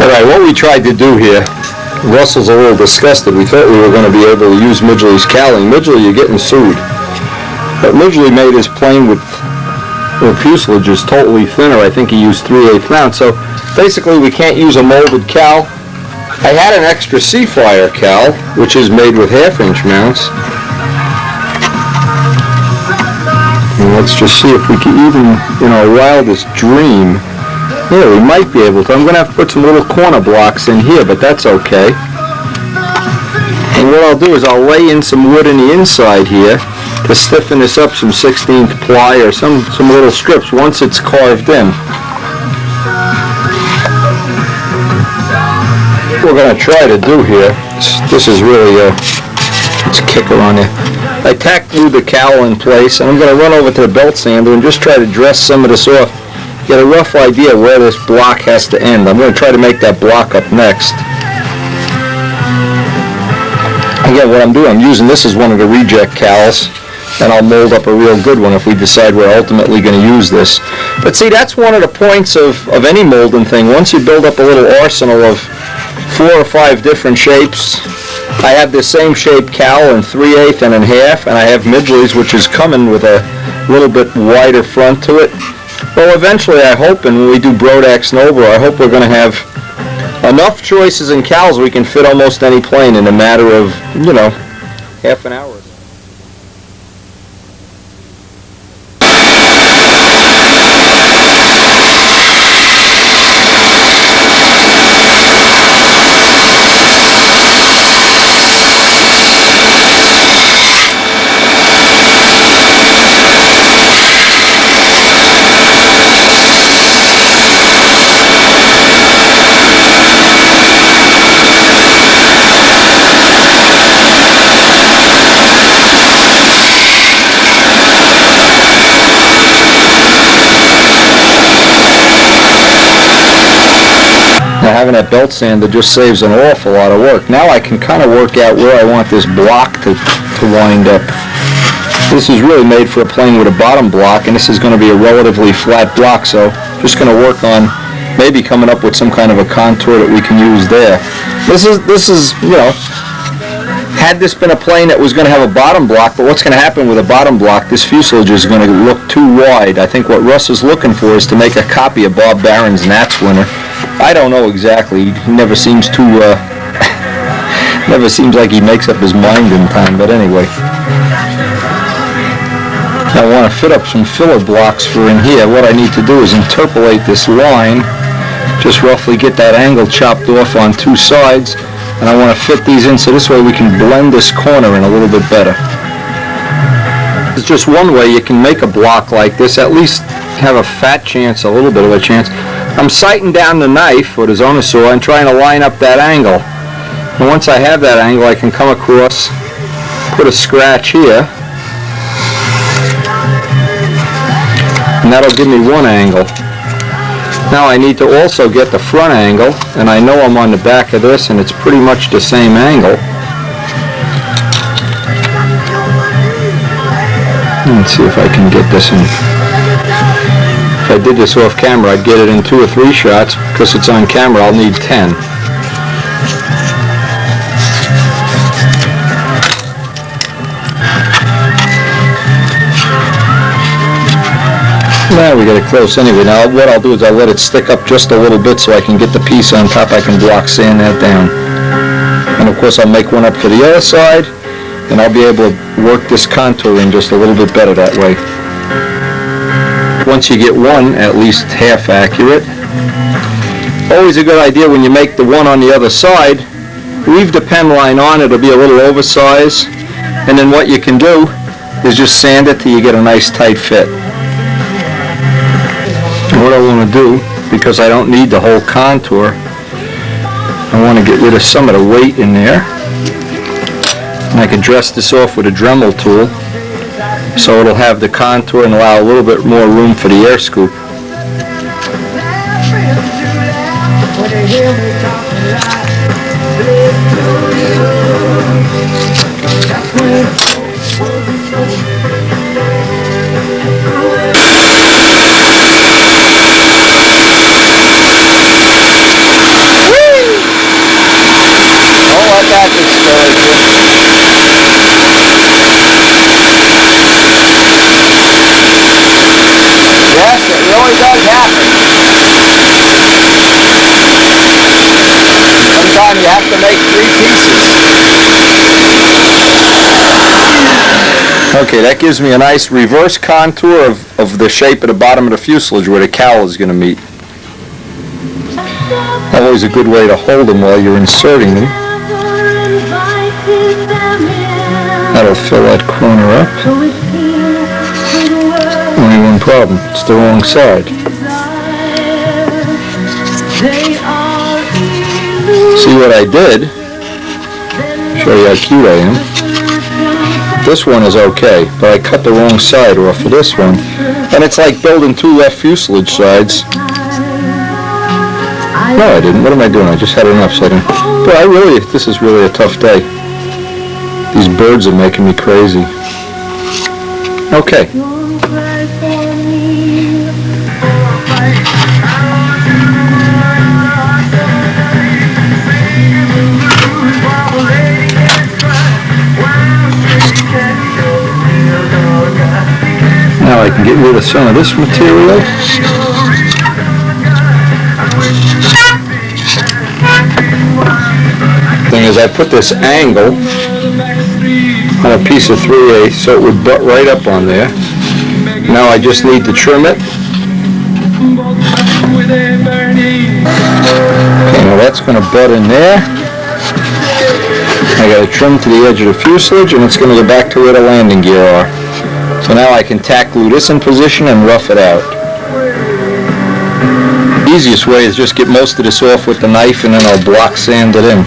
Alright, what we tried to do here, Russell's a little disgusted. We thought we were going to be able to use Midgley's cowling. Midgley, you're getting sued. But Midgley made his plane with the fuselage is totally thinner. I think he used 3/8 rounds. So basically we can't use a molded cowl. I had an extra Seafire cowl, which is made with 1/2-inch mounts. And let's just see if we can even, in our wildest dream, yeah, we might be able to. I'm going to have to put some little corner blocks in here, but that's okay. And what I'll do is I'll lay in some wood in the inside here to stiffen this up, some 16th ply or some little strips once it's carved in. What we're going to try to do here, this is really it's a kicker on there. I tacked through the cowl in place, and I'm going to run over to the belt sander and just try to dress some of this off. Get a rough idea where this block has to end. I'm going to try to make that block up next. Again, what I'm doing, I'm using this as one of the reject cowls, and I'll mold up a real good one if we decide we're ultimately going to use this. But see, that's one of the points of any molding thing. Once you build up a little arsenal of 4 or 5 different shapes, I have this same shape cowl in 3/8 and in half, and I have Midgley's, which is coming with a little bit wider front to it. Well, eventually I hope, and when we do Brodax Nova, I hope we're going to have enough choices in cowls we can fit almost any plane in a matter of, you know, half an hour. Having that belt sander just saves an awful lot of work. Now I can kind of work out where I want this block to wind up. This is really made for a plane with a bottom block, and this is going to be a relatively flat block, so just going to work on maybe coming up with some kind of a contour that we can use there. This is, you know, had this been a plane that was going to have a bottom block, but what's going to happen with a bottom block, this fuselage is going to look too wide. I think what Russ is looking for is to make a copy of Bob Barron's Nats winner. I don't know exactly. He never seems to, never seems like he makes up his mind in time, but anyway. I want to fit up some filler blocks for in here. What I need to do is interpolate this line, just roughly get that angle chopped off on 2 sides, and I want to fit these in so this way we can blend this corner in a little bit better. It's just one way you can make a block like this, at least have a fat chance, a little bit of a chance. I'm sighting down the knife or the Zona saw and trying to line up that angle. And once I have that angle, I can come across, put a scratch here, and that'll give me one angle. Now I need to also get the front angle, and I know I'm on the back of this, and it's pretty much the same angle. Let's see if I can get this in. If I did this off camera, I'd get it in 2 or 3 shots. Because it's on camera, I'll need 10. Now we get it close anyway. Now what I'll do is I'll let it stick up just a little bit so I can get the piece on top. I can block sand that down. And of course I'll make one up for the other side, and I'll be able to work this contour in just a little bit better that way. Once you get one at least half accurate, always a good idea when you make the one on the other side, leave the pen line on. It'll be a little oversized, and then what you can do is just sand it till you get a nice tight fit. And what I want to do, because I don't need the whole contour, I want to get rid of some of the weight in there, and I can dress this off with a Dremel tool so it'll have the contour and allow a little bit more room for the air scoop. Woo! to make 3 pieces. Okay, that gives me a nice reverse contour of the shape of the bottom of the fuselage where the cowl is going to meet. Always a good way to hold them while you're inserting them. That'll fill that corner up. Only one problem, it's the wrong side. See what I did? Show you how cute I am. This one is okay, but I cut the wrong side off of this one. And it's like building 2 left fuselage sides. No, I didn't. What am I doing? I just had it upside down. But this is really a tough day. These birds are making me crazy. Okay. Now I can get rid of some of this material. Thing is, I put this angle on a piece of 3/8 so it would butt right up on there. Now I just need to trim it. Okay, now that's going to butt in there. I got to trim to the edge of the fuselage, and it's going to go back to where the landing gear are. So now I can tack glue this in position and rough it out. The easiest way is just get most of this off with the knife, and then I'll block sand it in.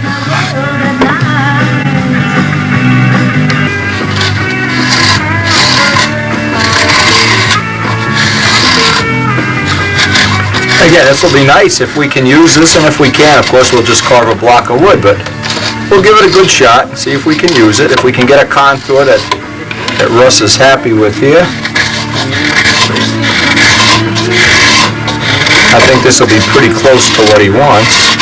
Again, this will be nice if we can use this, and if we can, of course, we'll just carve a block of wood, but we'll give it a good shot and see if we can use it, if we can get a contour that Russ is happy with here. I think this will be pretty close to what he wants.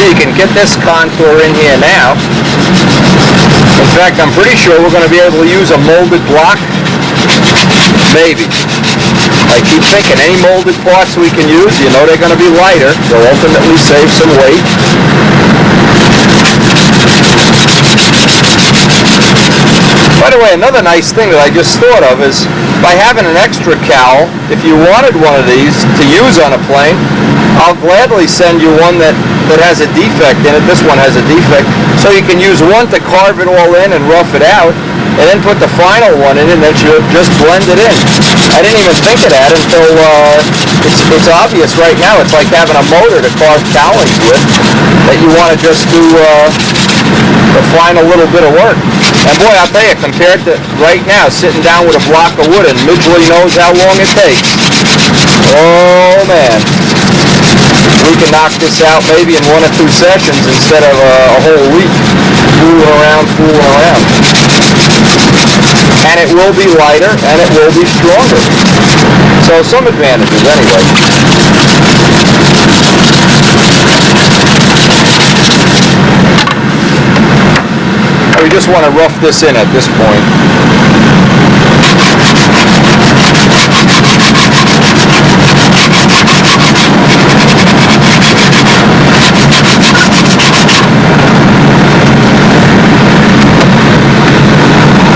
You can get this contour in here now. In fact, I'm pretty sure we're going to be able to use a molded block. Maybe. I keep thinking any molded parts we can use, you know they're going to be lighter. They'll ultimately save some weight. By the way, another nice thing that I just thought of is by having an extra cowl, if you wanted one of these to use on a plane, I'll gladly send you one that has a defect in it. This one has a defect. So you can use one to carve it all in and rough it out, and then put the final one in and then you just blend it in. I didn't even think of that until it's obvious right now. It's like having a motor to carve cowlings with that you want to just do the final little bit of work. And boy, I'll tell you, compared to right now, sitting down with a block of wood, and Midgley knows how long it takes. Oh man. We can knock this out maybe in 1 or 2 sessions instead of a whole week fooling around. And it will be lighter and it will be stronger. So some advantages anyway. We just want to rough this in at this point.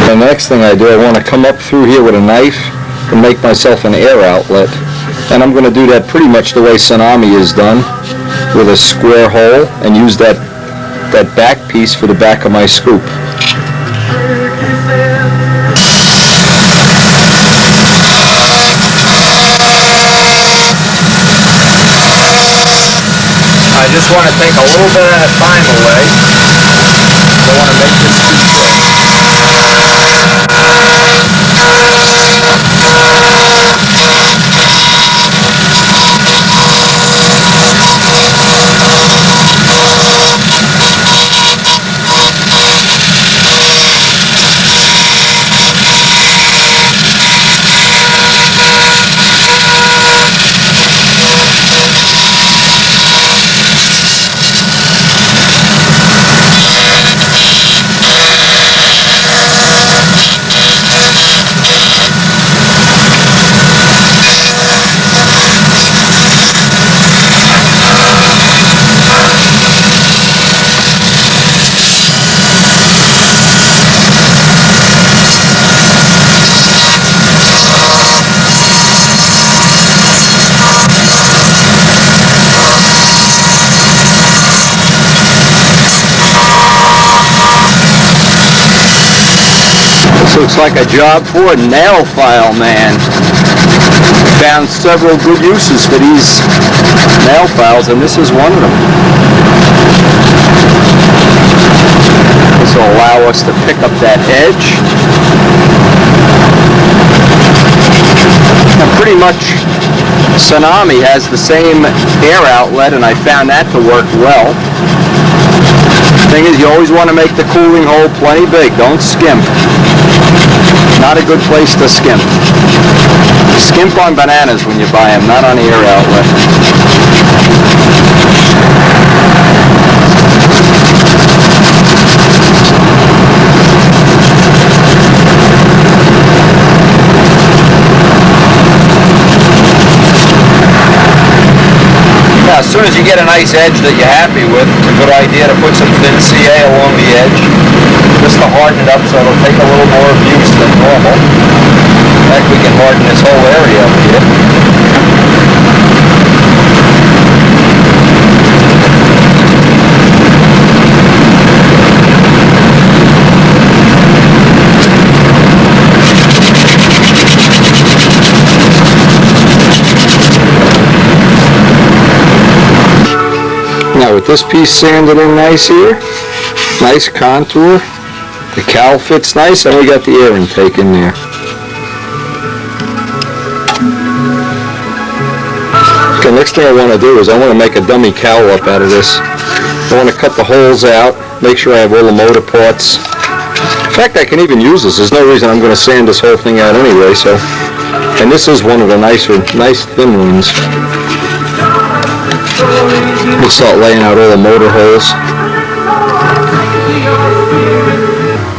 The next thing I do, I want to come up through here with a knife and make myself an air outlet. And I'm going to do that pretty much the way Tsunami is done, with a square hole, and use that back piece for the back of my scoop. I just want to take a little bit at a time away. Don't want to make this too quick. Looks like a job for a nail file man. Found several good uses for these nail files, and this is one of them. This will allow us to pick up that edge. And pretty much Tsunami has the same air outlet, and I found that to work well. Thing is, you always want to make the cooling hole plenty big. Don't skimp. Not a good place to skimp. Skimp on bananas when you buy them, not on the air outlet. Now, as soon as you get a nice edge that you're happy with, it's a good idea to put some thin CA along the edge, just to harden it up so it'll take a little more abuse than normal. In fact, we can harden this whole area up here. Now with this piece sanded in nice here, nice contour, the cowl fits nice, and we got the air intake in there. Okay, next thing I want to do is I want to make a dummy cowl up out of this. I want to cut the holes out, make sure I have all the motor parts. In fact, I can even use this. There's no reason I'm going to sand this whole thing out anyway, so. And this is one of the nice thin ones. We'll start laying out all the motor holes.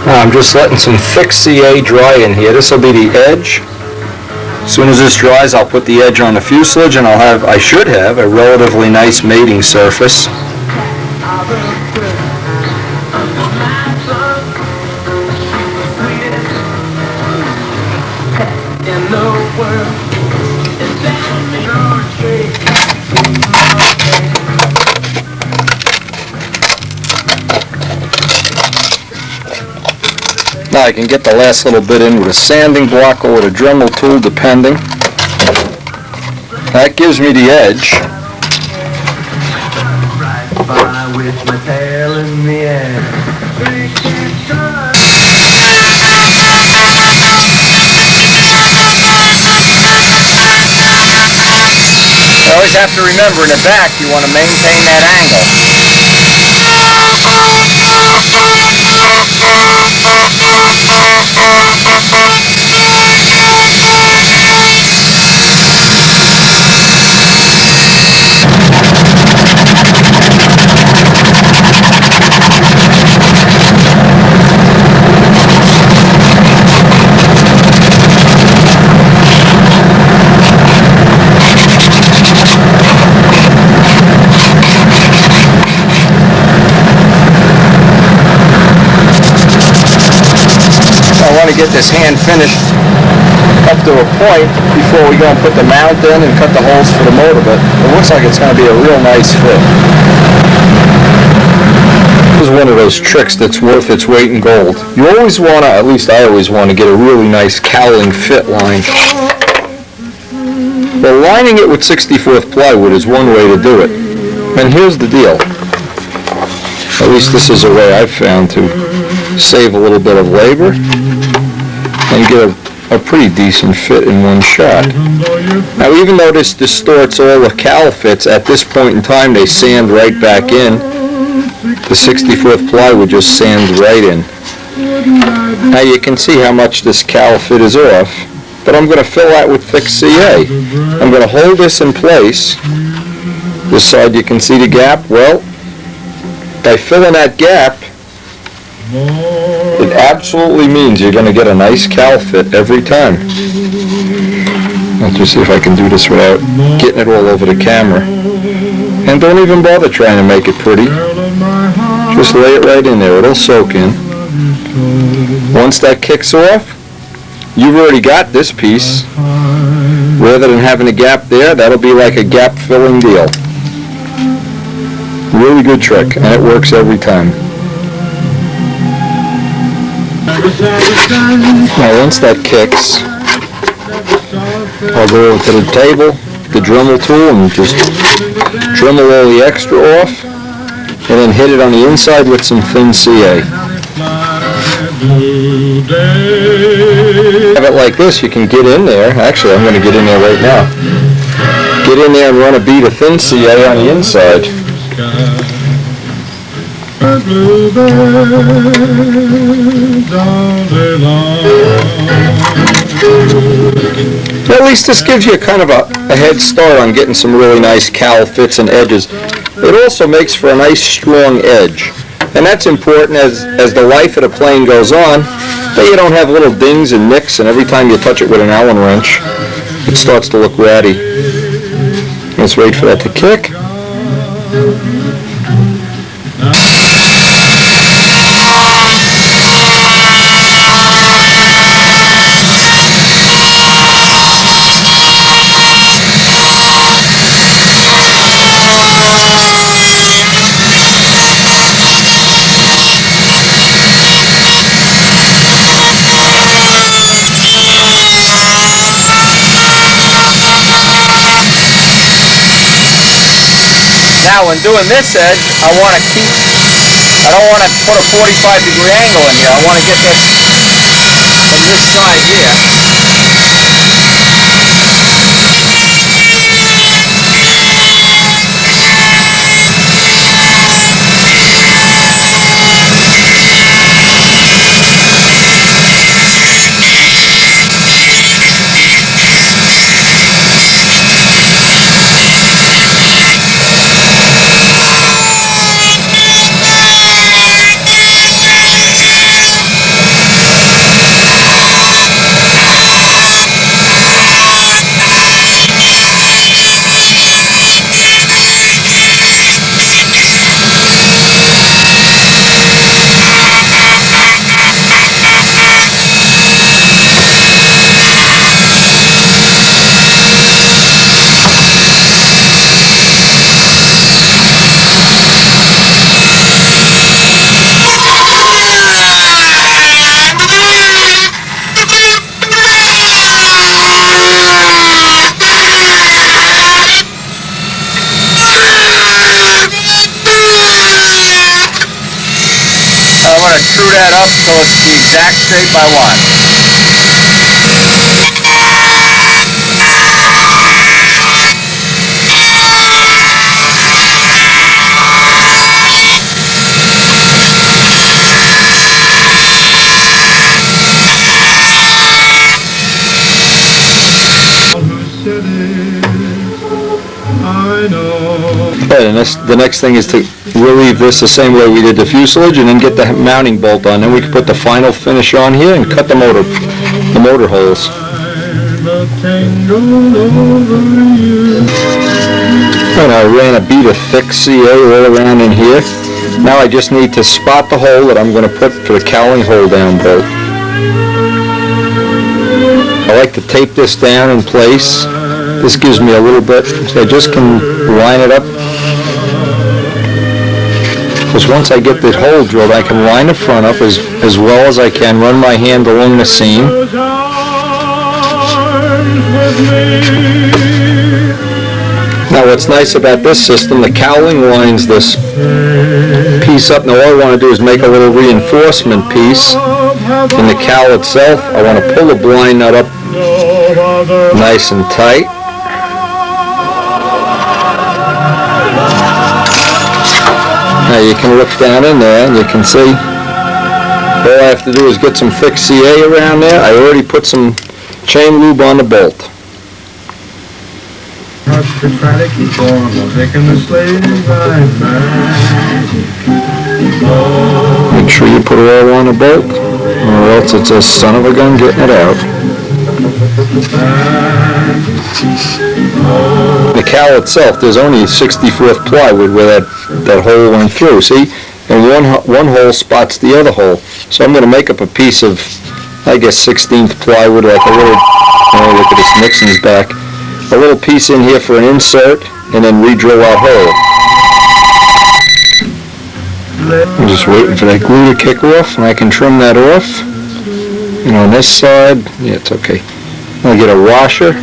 I'm just letting some thick CA dry in here. This will be the edge. As soon as this dries, I'll put the edge on the fuselage, and I should have a relatively nice mating surface. Now I can get the last little bit in with a sanding block or with a Dremel tool, depending. That gives me the edge. You always have to remember, in the back, you want to maintain that angle. To get this hand finished up to a point before we go and put the mount in and cut the holes for the motor, but it looks like it's going to be a real nice fit. This is one of those tricks that's worth its weight in gold. You always want to, at least I always want to, get a really nice cowling fit line. Well, lining it with 64th plywood is one way to do it. And here's the deal. At least this is a way I've found to save a little bit of labor and get a pretty decent fit in one shot. Now, even though this distorts all the cowl fits, at this point in time they sand right back in. The 64th plywood just sands right in. Now you can see how much this cowl fit is off, but I'm going to fill that with thick CA. I'm going to hold this in place. This side you can see the gap. Well, by filling that gap, it absolutely means you're going to get a nice cowl fit every time. Let's just see if I can do this without getting it all over the camera. And don't even bother trying to make it pretty. Just lay it right in there. It'll soak in. Once that kicks off, you've already got this piece. Rather than having a gap there, that'll be like a gap filling deal. Really good trick, and it works every time. Now once that kicks, I'll go over to the table, the Dremel tool, and just Dremel all the extra off, and then hit it on the inside with some thin CA. Have it like this, you can get in there. Actually, I'm going to get in there right now. Get in there and run a bead of thin CA on the inside. At least this gives you kind of a head start on getting some really nice cowl fits and edges. It also makes for a nice strong edge. And that's important as the life of the plane goes on, that you don't have little dings and nicks, and every time you touch it with an Allen wrench, it starts to look ratty. Let's wait for that to kick. Now when doing this edge, I don't want to put a 45-degree angle in here. I want to get this from this side here. Screw that up so it's the exact shape I want. Right, and the next thing is to relieve this the same way we did the fuselage, and then get the mounting bolt on. Then we can put the final finish on here and cut the motor holes. And I ran a bead of thick CA all around in here. Now I just need to spot the hole that I'm going to put for the cowling hold down bolt. I like to tape this down in place. This gives me a little bit, so I just can line it up. Because once I get the hole drilled, I can line the front up as well as I can, run my hand along the seam. Now what's nice about this system, the cowling lines this piece up. Now all I want to do is make a little reinforcement piece in the cowl itself. I want to pull the blind nut up nice and tight. Now you can look down in there and you can see all I have to do is get some thick CA around there. I already put some chain lube on the bolt. Make sure you put it all on the bolt, or else it's a son of a gun getting it out. The cowl itself, there's only 64th plywood where that hole went through, see? And one hole spots the other hole. So I'm going to make up a piece of, I guess, 16th plywood, like a little, oh, look at this Nixon's back. A little piece in here for an insert, and then re-drill that hole. I'm just waiting for that glue to kick off, and I can trim that off. And on this side, yeah, it's okay. I'll get a washer,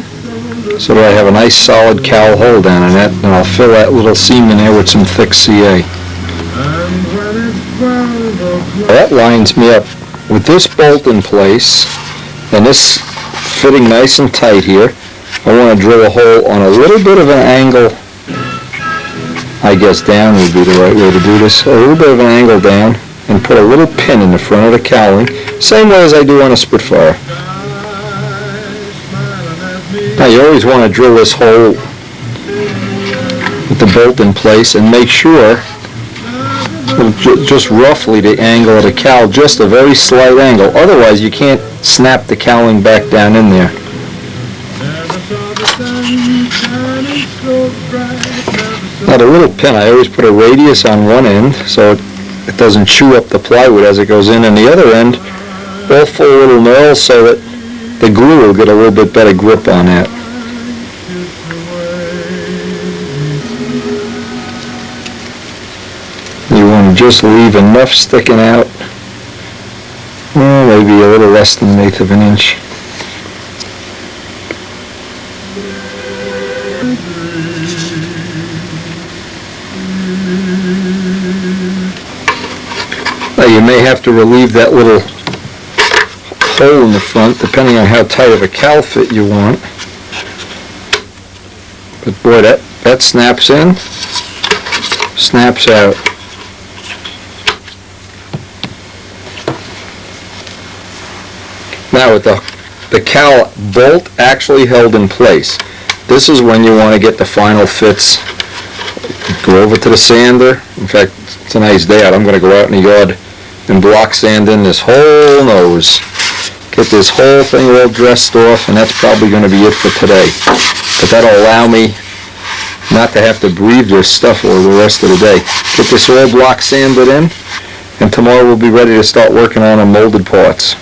so that I have a nice solid cowl hole down in that, and I'll fill that little seam in there with some thick CA. That lines me up with this bolt in place, and this fitting nice and tight here. I want to drill a hole on a little bit of an angle, I guess down would be the right way to do this, a little bit of an angle down, and put a little pin in the front of the cowling, same way as I do on a Spitfire. Now you always want to drill this hole with the bolt in place and make sure, just roughly the angle of the cowl, just a very slight angle, otherwise you can't snap the cowling back down in there. Now the little pin, I always put a radius on one end so it doesn't chew up the plywood as it goes in, and the other end all full little knurls so that the glue will get a little bit better grip on that. You want to just leave enough sticking out, well, maybe a little less than 1/8 of an inch. Now you may have to relieve that little hole in the front depending on how tight of a cowl fit you want. But boy, that snaps in, snaps out. Now with the cowl bolt actually held in place, this is when you want to get the final fits. Go over to the sander. In fact, it's a nice day out. I'm going to go out in the yard and block sand in this whole nose. Get this whole thing all dressed off, and that's probably going to be it for today. But that'll allow me not to have to breathe this stuff over the rest of the day. Get this all block sanded in, and tomorrow we'll be ready to start working on our molded parts.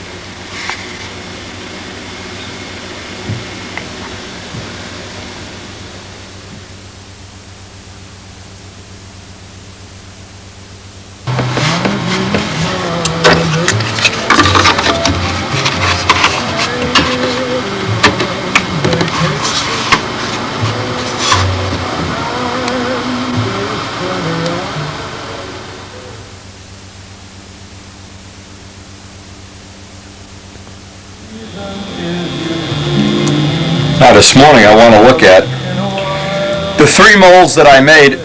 Now this morning I want to look at the 3 molds that I made.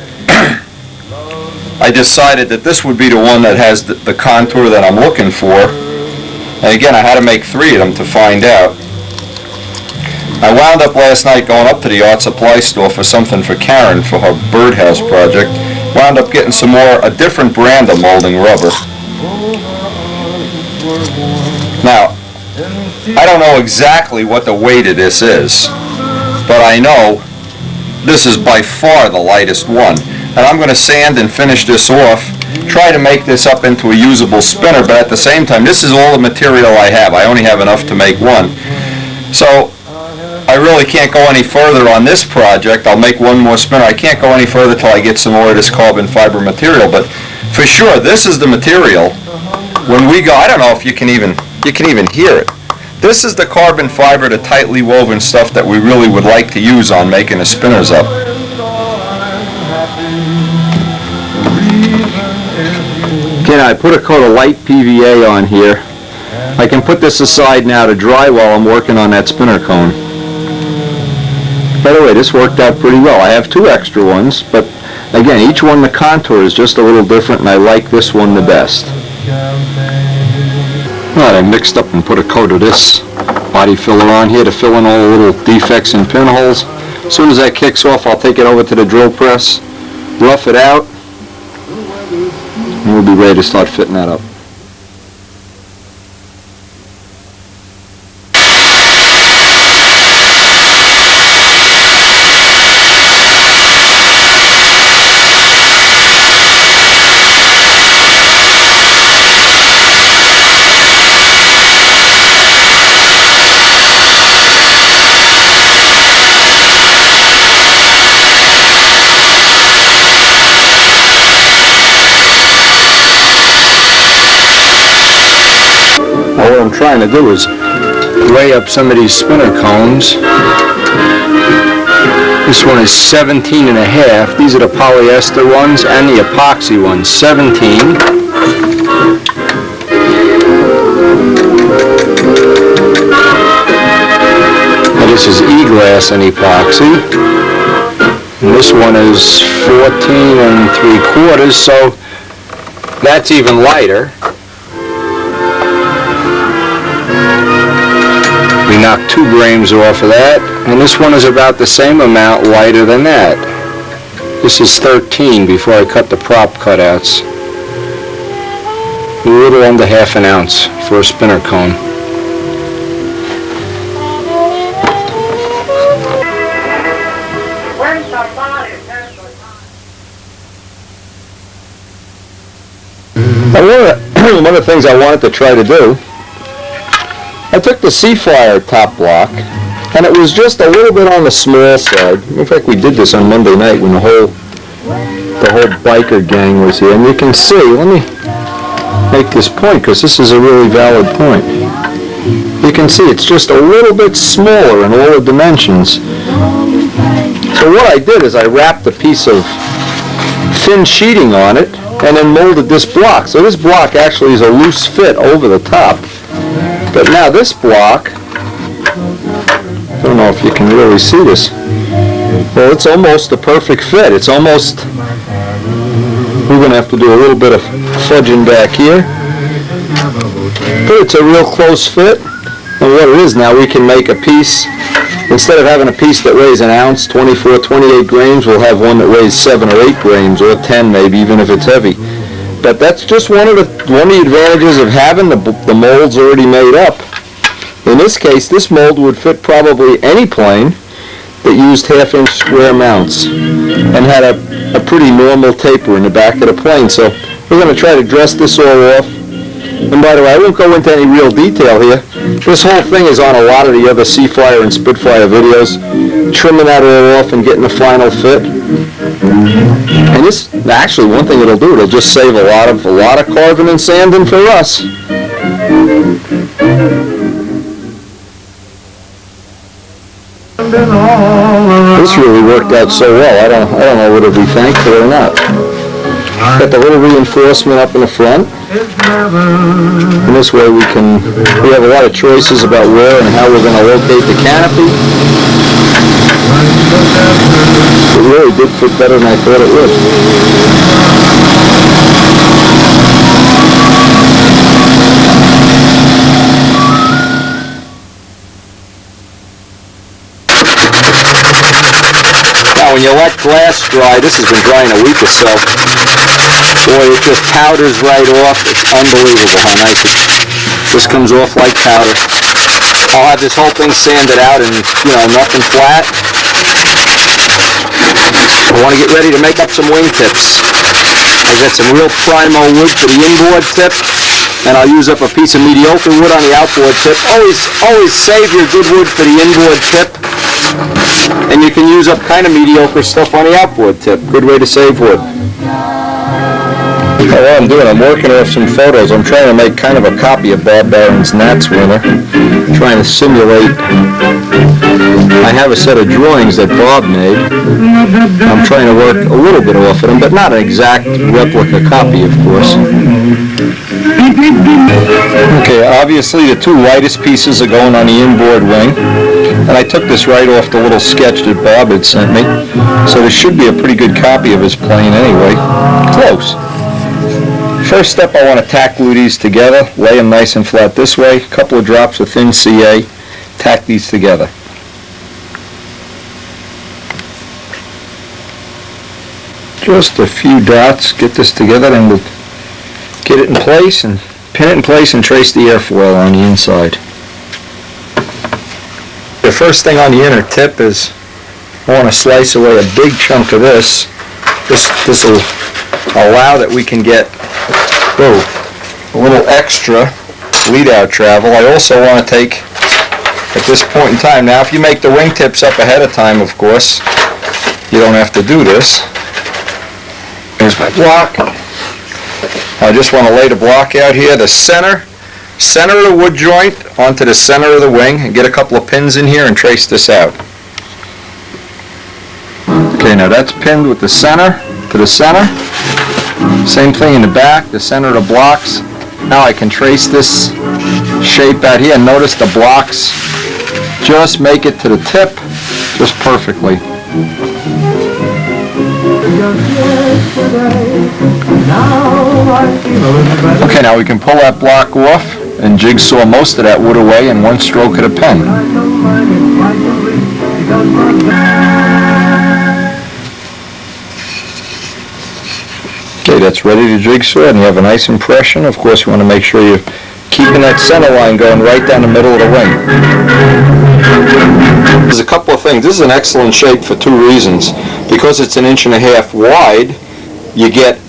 I decided that this would be the one that has the contour that I'm looking for. And again, I had to make 3 of them to find out. I wound up last night going up to the art supply store for something for Karen for her birdhouse project. Wound up getting a different brand of molding rubber. Now, I don't know exactly what the weight of this is, but I know this is by far the lightest one. And I'm going to sand and finish this off, try to make this up into a usable spinner, but at the same time, this is all the material I have. I only have enough to make one. So I really can't go any further on this project. I'll make one more spinner. I can't go any further till I get some more of this carbon fiber material, but for sure, this is the material. When we go, I don't know if you can even hear it. This is the carbon fiber, the tightly woven stuff that we really would like to use on making the spinners up. Okay, I put a coat of light PVA on here. I can put this aside now to dry while I'm working on that spinner cone. By the way, this worked out pretty well. I have 2 extra ones, but again, each one, the contour is just a little different, and I like this one the best. Alright, I mixed up and put a coat of this body filler on here to fill in all the little defects and pinholes. As soon as that kicks off, I'll take it over to the drill press, rough it out, and we'll be ready to start fitting that up. What I'm trying to do is weigh up some of these spinner cones. This one is 17.5. These are the polyester ones and the epoxy ones. 17. Now this is e-glass and epoxy. And this one is 14 3/4, so that's even lighter. We knocked 2 grams off of that, and this one is about the same amount lighter than that. This is 13 before I cut the prop cutouts. A little under ½ an ounce for a spinner cone. One of the things I wanted to try to do, I took the Seafire top block, and it was just a little bit on the small side. In fact, we did this on Monday night when the whole biker gang was here. And you can see, let me make this point because this is a really valid point. You can see it's just a little bit smaller in all the dimensions. So what I did is I wrapped a piece of thin sheeting on it and then molded this block. So this block actually is a loose fit over the top. But now this block, I don't know if you can really see this. Well, it's almost a perfect fit. It's almost, we're going to have to do a little bit of fudging back here. But it's a real close fit. And what it is now, we can make a piece, instead of having a piece that weighs an ounce, 24, 28 grams, we'll have one that weighs 7 or 8 grams, or 10 maybe, even if it's heavy. But that's just one of the advantages of having the molds already made up. In this case, this mold would fit probably any plane that used 1/2-inch square mounts and had a pretty normal taper in the back of the plane. So we're going to try to dress this all off. And by the way, I won't go into any real detail here. This whole thing is on a lot of the other Seafire and Spitfire videos, trimming that all off and getting the final fit. And this, actually, one thing it'll do, it'll just save a lot of carving and sanding for us. This really worked out so well. I don't know whether to be thankful or not. Got the little reinforcement up in the front. And this way we have a lot of choices about where and how we're going to locate the canopy. It really did fit better than I thought it would. Now when you let glass dry, this has been drying a week or so, boy, it just powders right off. It's unbelievable how nice this comes off like powder. I'll have this whole thing sanded out and, nothing flat. I want to get ready to make up some wingtips. I got some real primo wood for the inboard tip, and I'll use up a piece of mediocre wood on the outboard tip. Always save your good wood for the inboard tip, and you can use up kind of mediocre stuff on the outboard tip. Good way to save wood. What I'm doing, I'm working off some photos. I'm trying to make kind of a copy of Bob Barron's Nats winner. trying to simulate. I have a set of drawings that Bob made. I'm trying to work a little bit off of them, but not an exact replica copy, of course. Okay, obviously the two lightest pieces are going on the inboard wing, and I took this right off the little sketch that Bob had sent me, so this should be a pretty good copy of his plane anyway. Close. First step, I want to tack glue these together, lay them nice and flat this way, a couple of drops of thin CA, tack these together. Just a few dots, get this together, and we'll get it in place and pin it in place and trace the airfoil on the inside. The first thing on the inner tip is I want to slice away a big chunk of this. This will allow that we can get a little extra lead out travel. I also want to take, at this point in time, now if you make the wingtips up ahead of time, of course, you don't have to do this. There's my block. I just want to lay the block out here, the center of the wood joint onto the center of the wing, and get a couple of pins in here and trace this out. Okay, now that's pinned with the center to the center. Same thing in the back, the center of the blocks. Now I can trace this shape out here, and notice the blocks just make it to the tip just perfectly. Okay, now we can pull that block off and jigsaw most of that wood away in one stroke of the pen. Okay, that's ready to jigsaw, and you have a nice impression. Of course, you want to make sure you're keeping that center line going right down the middle of the wing. There's a couple of things. This is an excellent shape for two reasons. Because it's 1.5 inches wide, you get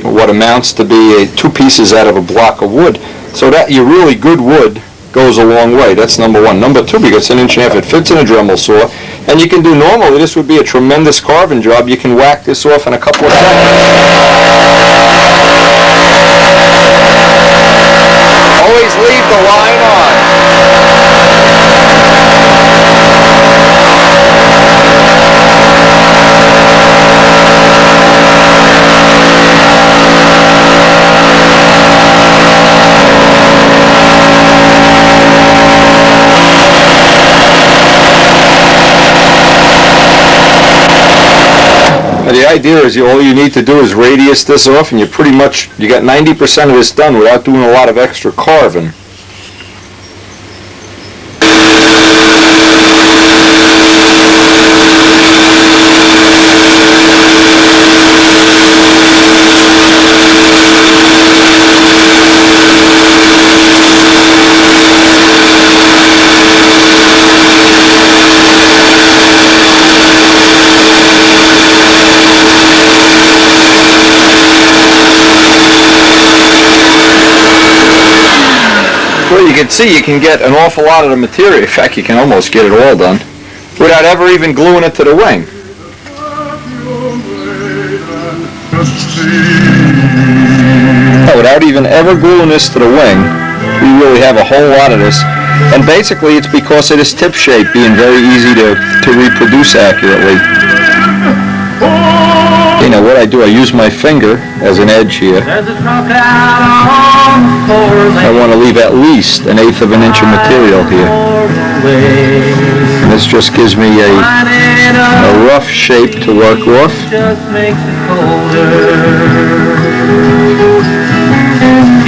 what amounts to be 2 pieces out of a block of wood. So that your really good wood goes a long way. That's number one. Number two, because it's 1.5 inches, it fits in a Dremel saw, and you can do normally. This would be a tremendous carving job. You can whack this off in a couple of seconds. Always leave the line on. The idea is all you need to do is radius this off, and you got 90% of this done without doing a lot of extra carving. Well, you can see you can get an awful lot of the material. In fact, you can almost get it all done without ever even gluing it to the wing. Without even ever gluing this to the wing, we really have a whole lot of this. And basically, it's because of this tip shape being very easy to reproduce accurately. You know what I do? I use my finger as an edge here. I want to leave at least 1/8 of an inch of material here. And this just gives me a rough shape to work off.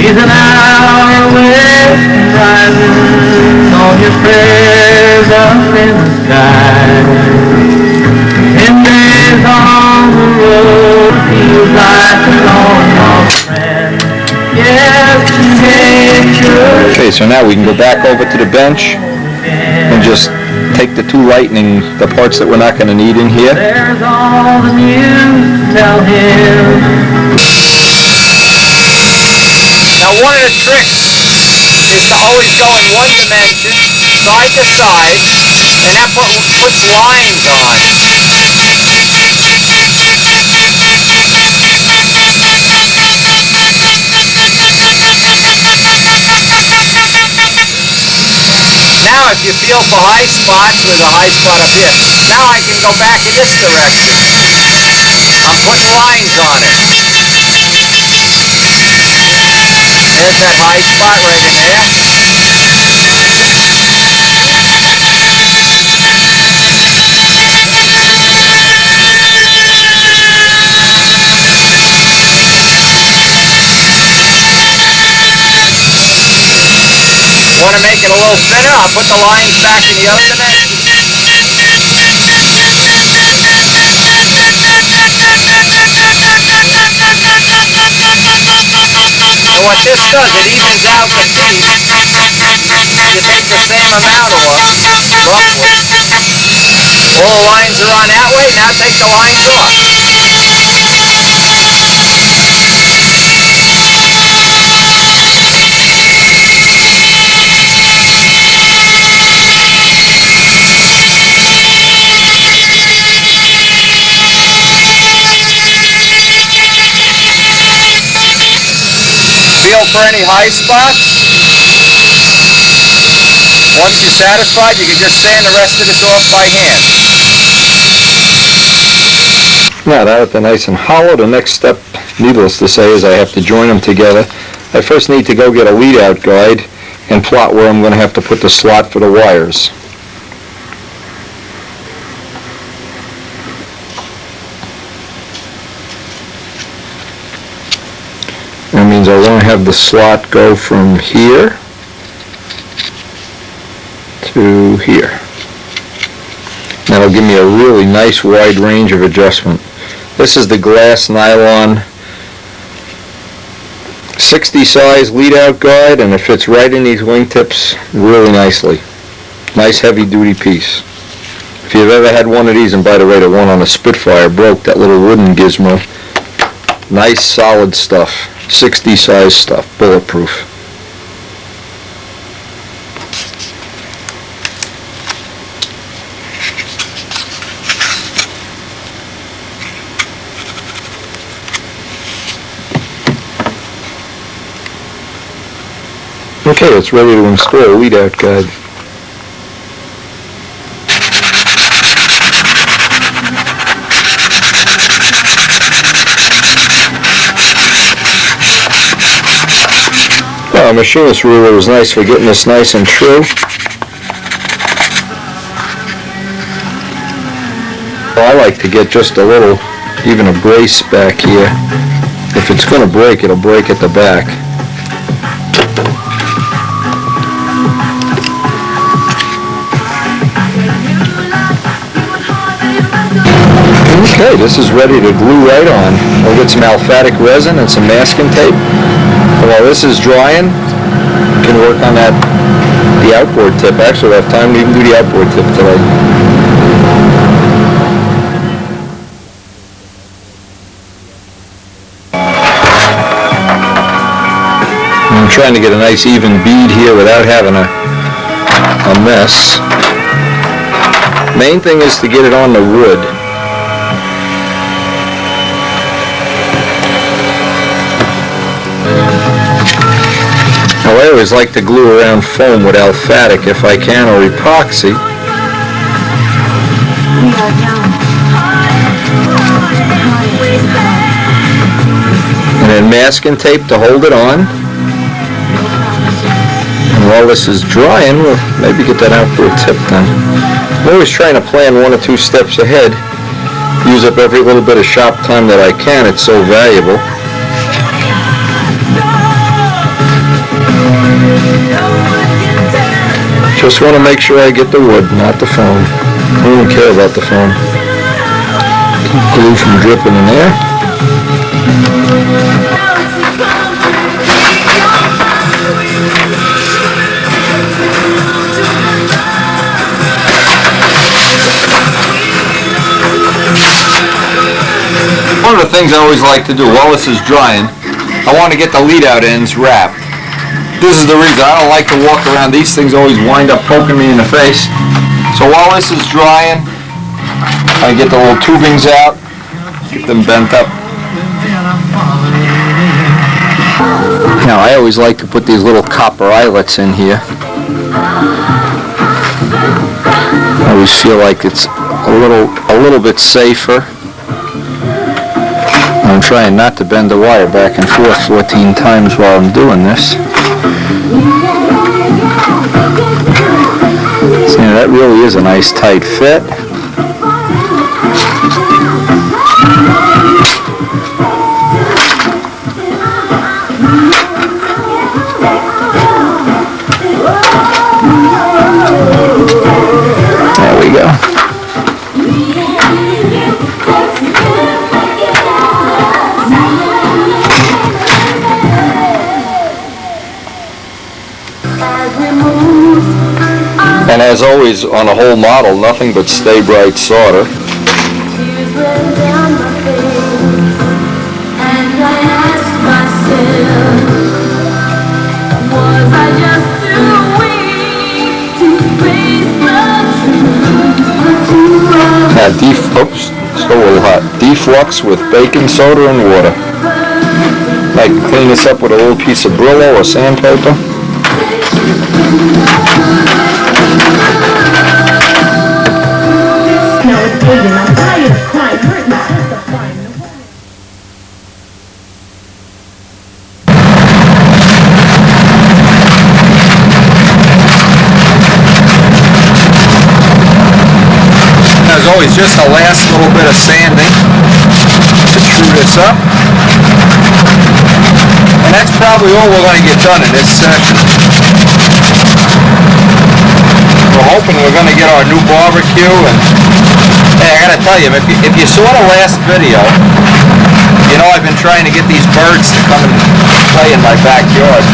He's an hour away from rising on your prayers up in the sky. 10 days on the road feels like a long, long friend. Okay, so now we can go back over to the bench and just take the two the parts that we're not going to need in here. There's all the news to tell him. Now one of the tricks is to always go in one dimension, side to side, and that puts lines on. Now if you feel for high spots, there's a high spot up here. Now I can go back in this direction. I'm putting lines on it. There's that high spot right in there. Want to make it a little thinner? I'll put the lines back in the other dimension. So what this does, it evens out the piece. You take the same amount off, roughly. All the lines are on that way, now take the lines off. Feel for any high spots. Once you're satisfied, you can just sand the rest of this off by hand. Now that they're nice and hollow, the next step, needless to say, is I have to join them together. I first need to go get a lead-out guide and plot where I'm going to have to put the slot for the wires. That means I want to have the slot go from here to here. That'll give me a really nice wide range of adjustment. This is the glass nylon 60 size lead out guide, and it fits right in these wingtips really nicely. Nice heavy duty piece. If you've ever had one of these, and by the way, the one on the Spitfire broke, that little wooden gizmo. Nice solid stuff. 60 size stuff, bulletproof. Okay, it's ready to install a lead out guide. A machinist ruler is nice for getting this nice and true. I like to get just a little, even a brace back here. If it's going to break, it'll break at the back. Okay, this is ready to glue right on. I'll get some alphatic resin and some masking tape. And while this is drying, you can work on that, the outboard tip. Actually, I have time to even do the outboard tip today. I'm trying to get a nice even bead here without having a mess. Main thing is to get it on the wood. I always like to glue around foam with alphatic if I can, or epoxy. And then masking tape to hold it on. And while this is drying, we'll maybe get that outboard tip done. I'm always trying to plan 1 or 2 steps ahead. Use up every little bit of shop time that I can. It's so valuable. Just want to make sure I get the wood, not the foam. I don't even care about the foam. Keep glue from dripping in there. One of the things I always like to do while this is drying, I want to get the lead out ends wrapped. This is the reason I don't like to walk around. These things always wind up poking me in the face. So while this is drying, I get the little tubings out, get them bent up. Now I always like to put these little copper eyelets in here. I always feel like it's a little bit safer. I'm trying not to bend the wire back and forth 14 times while I'm doing this. So, that really is a nice tight fit. There we go. And as always on a whole model, nothing but stay bright solder. Now oops, still a little hot. Deflux with baking soda and water. I can clean this up with a little piece of Brillo or sandpaper. I'm tired of crying, hurting, testifying. As always, just a last little bit of sanding to true this up. And that's probably all we're going to get done in this session. We're hoping we're going to get our new barbecue, and hey, I got to tell you, if you saw the last video, you know I've been trying to get these birds to come and play in my backyard,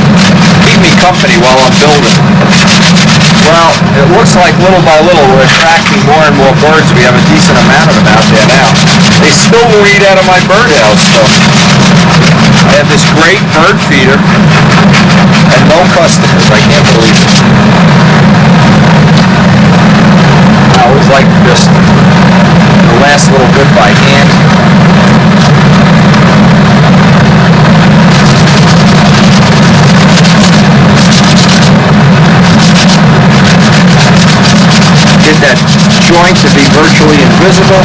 keep me company while I'm building. Well, it looks like little by little we're attracting more and more birds. We have a decent amount of them out there now. They still will eat out of my birdhouse, so I have this great bird feeder and no customers. I can't believe it. I always like just the last little bit by hand. Get that joint to be virtually invisible.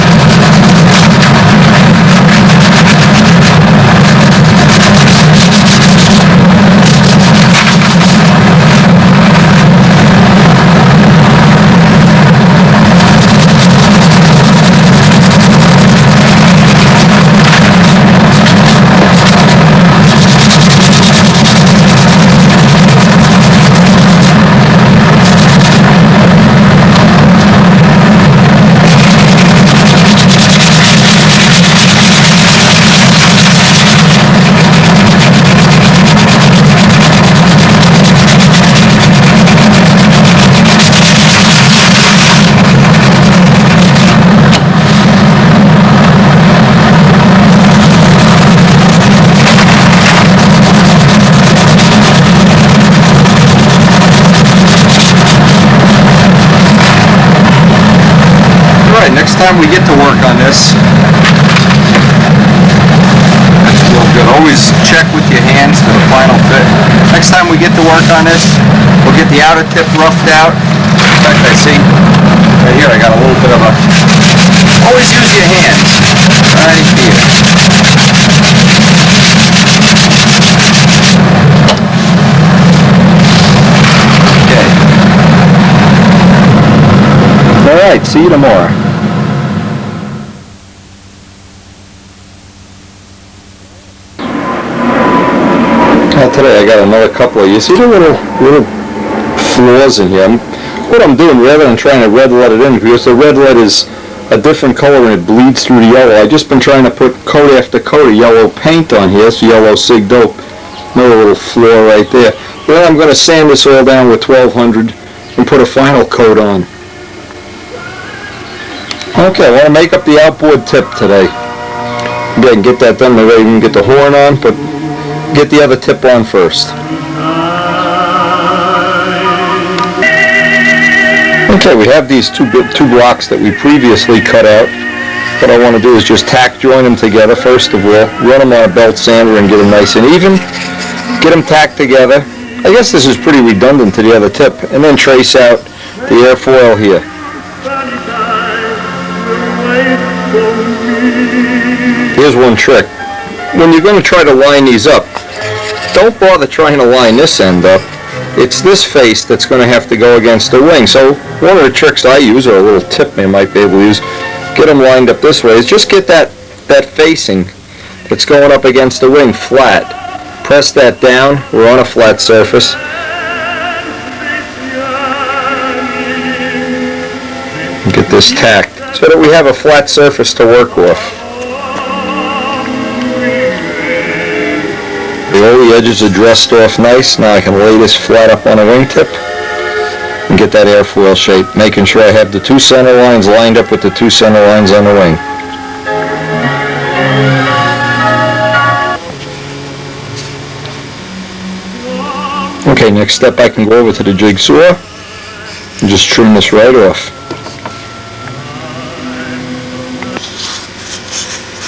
Next time we get to work on this, that's real good. Always check with your hands for the final fit. Next time we get to work on this, we'll get the outer tip roughed out. In fact, I see right here I got a little bit of a... Always use your hands. Right here. Okay. All right, see you tomorrow. Today I got another couple of, you see the little flaws in here. What I'm doing, rather than trying to red lead it in, because the red lead is a different color and it bleeds through the yellow, I've just been trying to put coat after coat of yellow paint on here. It's yellow Sig Dope. Another little flaw right there. Then I'm going to sand this all down with 1200 and put a final coat on. Okay, I want to make up the outboard tip today. Again, get that done the way we can get the horn on, but get the other tip on first. Okay, we have these two blocks that we previously cut out. What I want to do is just tack join them together first of all, run them on a belt sander and get them nice and even, get them tacked together. I guess this is pretty redundant to the other tip, and then trace out the airfoil here. Here's one trick. When you're going to try to line these up, don't bother trying to line this end up. It's this face that's going to have to go against the wing. So one of the tricks I use, or a little tip you might be able to use, get them lined up this way, is just get that facing that's going up against the wing flat. Press that down. We're on a flat surface. Get this tacked so that we have a flat surface to work with. All the edges are dressed off nice. Now I can lay this flat up on a wingtip and get that airfoil shape, making sure I have the two center lines lined up with the two center lines on the wing. Okay, next step, I can go over to the jigsaw and just trim this right off.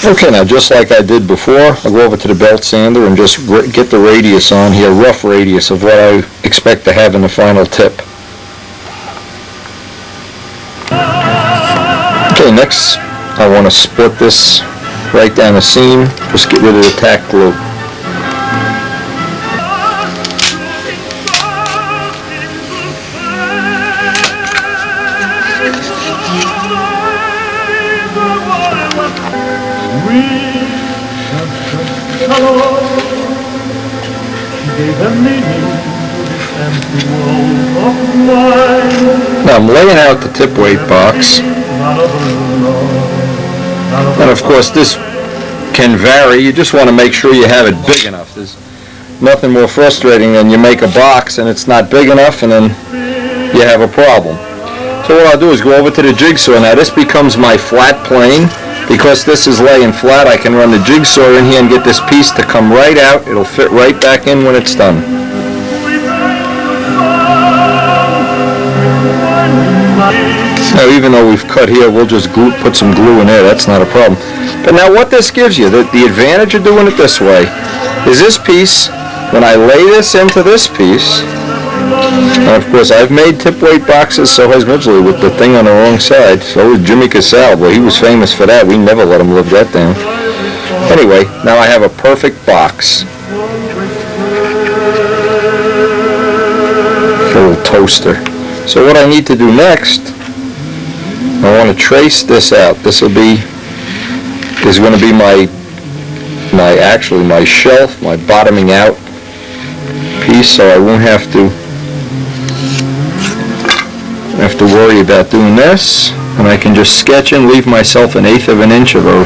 Okay, now just like I did before, I'll go over to the belt sander and just get the radius on here, rough radius of what I expect to have in the final tip. Okay, next I want to split this right down the seam, just get rid of the tack glue. Now I'm laying out the tip weight box, and of course this can vary. You just want to make sure you have it big enough. There's nothing more frustrating than you make a box and it's not big enough and then you have a problem. So what I'll do is go over to the jigsaw. Now this becomes my flat plane. Because this is laying flat, I can run the jigsaw in here and get this piece to come right out. It'll fit right back in when it's done. Now even though we've cut here, we'll just put some glue in there. That's not a problem. But now what this gives you, the advantage of doing it this way, is this piece, when I lay this into this piece, and of course I've made tip weight boxes, so has Midgley, with the thing on the wrong side. So was Jimmy Casale. Boy, he was famous for that. We never let him live that down. Anyway, now I have a perfect box. A little toaster. So what I need to do next, I want to trace this out. This is going to be my shelf, my bottoming out piece, so I won't have to worry about doing this, and I can just sketch and leave myself 1/8 of an inch of a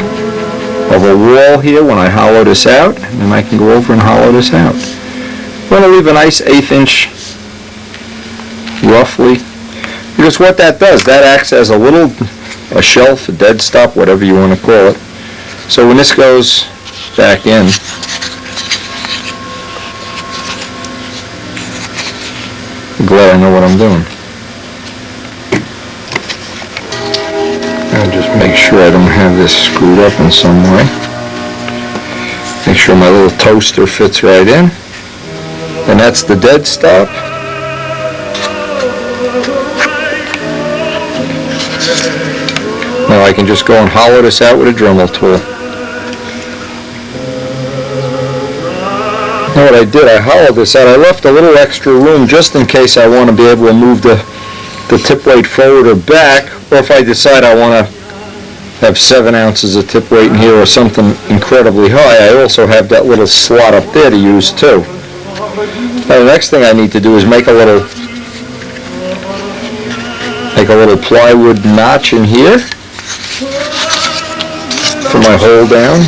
wall here when I hollow this out, and then I can go over and hollow this out. I'm going to leave a nice 1/8 inch roughly, because what that does, that acts as a shelf, a dead stop, whatever you want to call it. So when this goes back in, I'm glad I know what I'm doing. And just make sure I don't have this screwed up in some way. Make sure my little toaster fits right in. And that's the dead stop. Now I can just go and hollow this out with a Dremel tool. Now what I did, I hollowed this out. I left a little extra room just in case I want to be able to move the tip weight forward or back, or if I decide I want to have 7 ounces of tip weight in here or something incredibly high, I also have that little slot up there to use too. Now the next thing I need to do is make a little plywood notch in here for my hold down.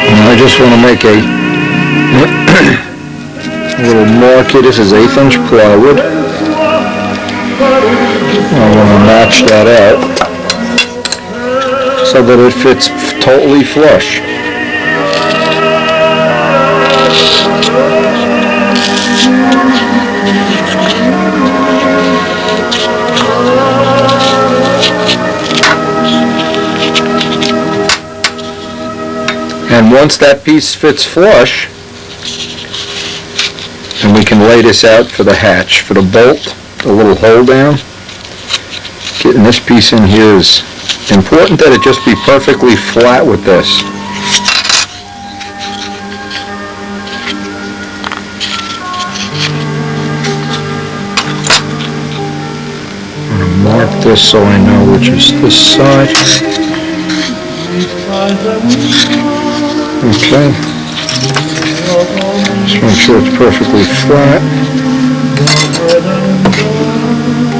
And I just want to make a little mark here. This is 1/8 inch plywood. I want to notch that out so that it fits totally flush. And once that piece fits flush, And we can lay this out for the hatch. For the bolt, the little hole down, getting this piece in here is important, that it just be perfectly flat with this. I'm going to mark this so I know which is this side. Okay. Just make sure it's perfectly flat.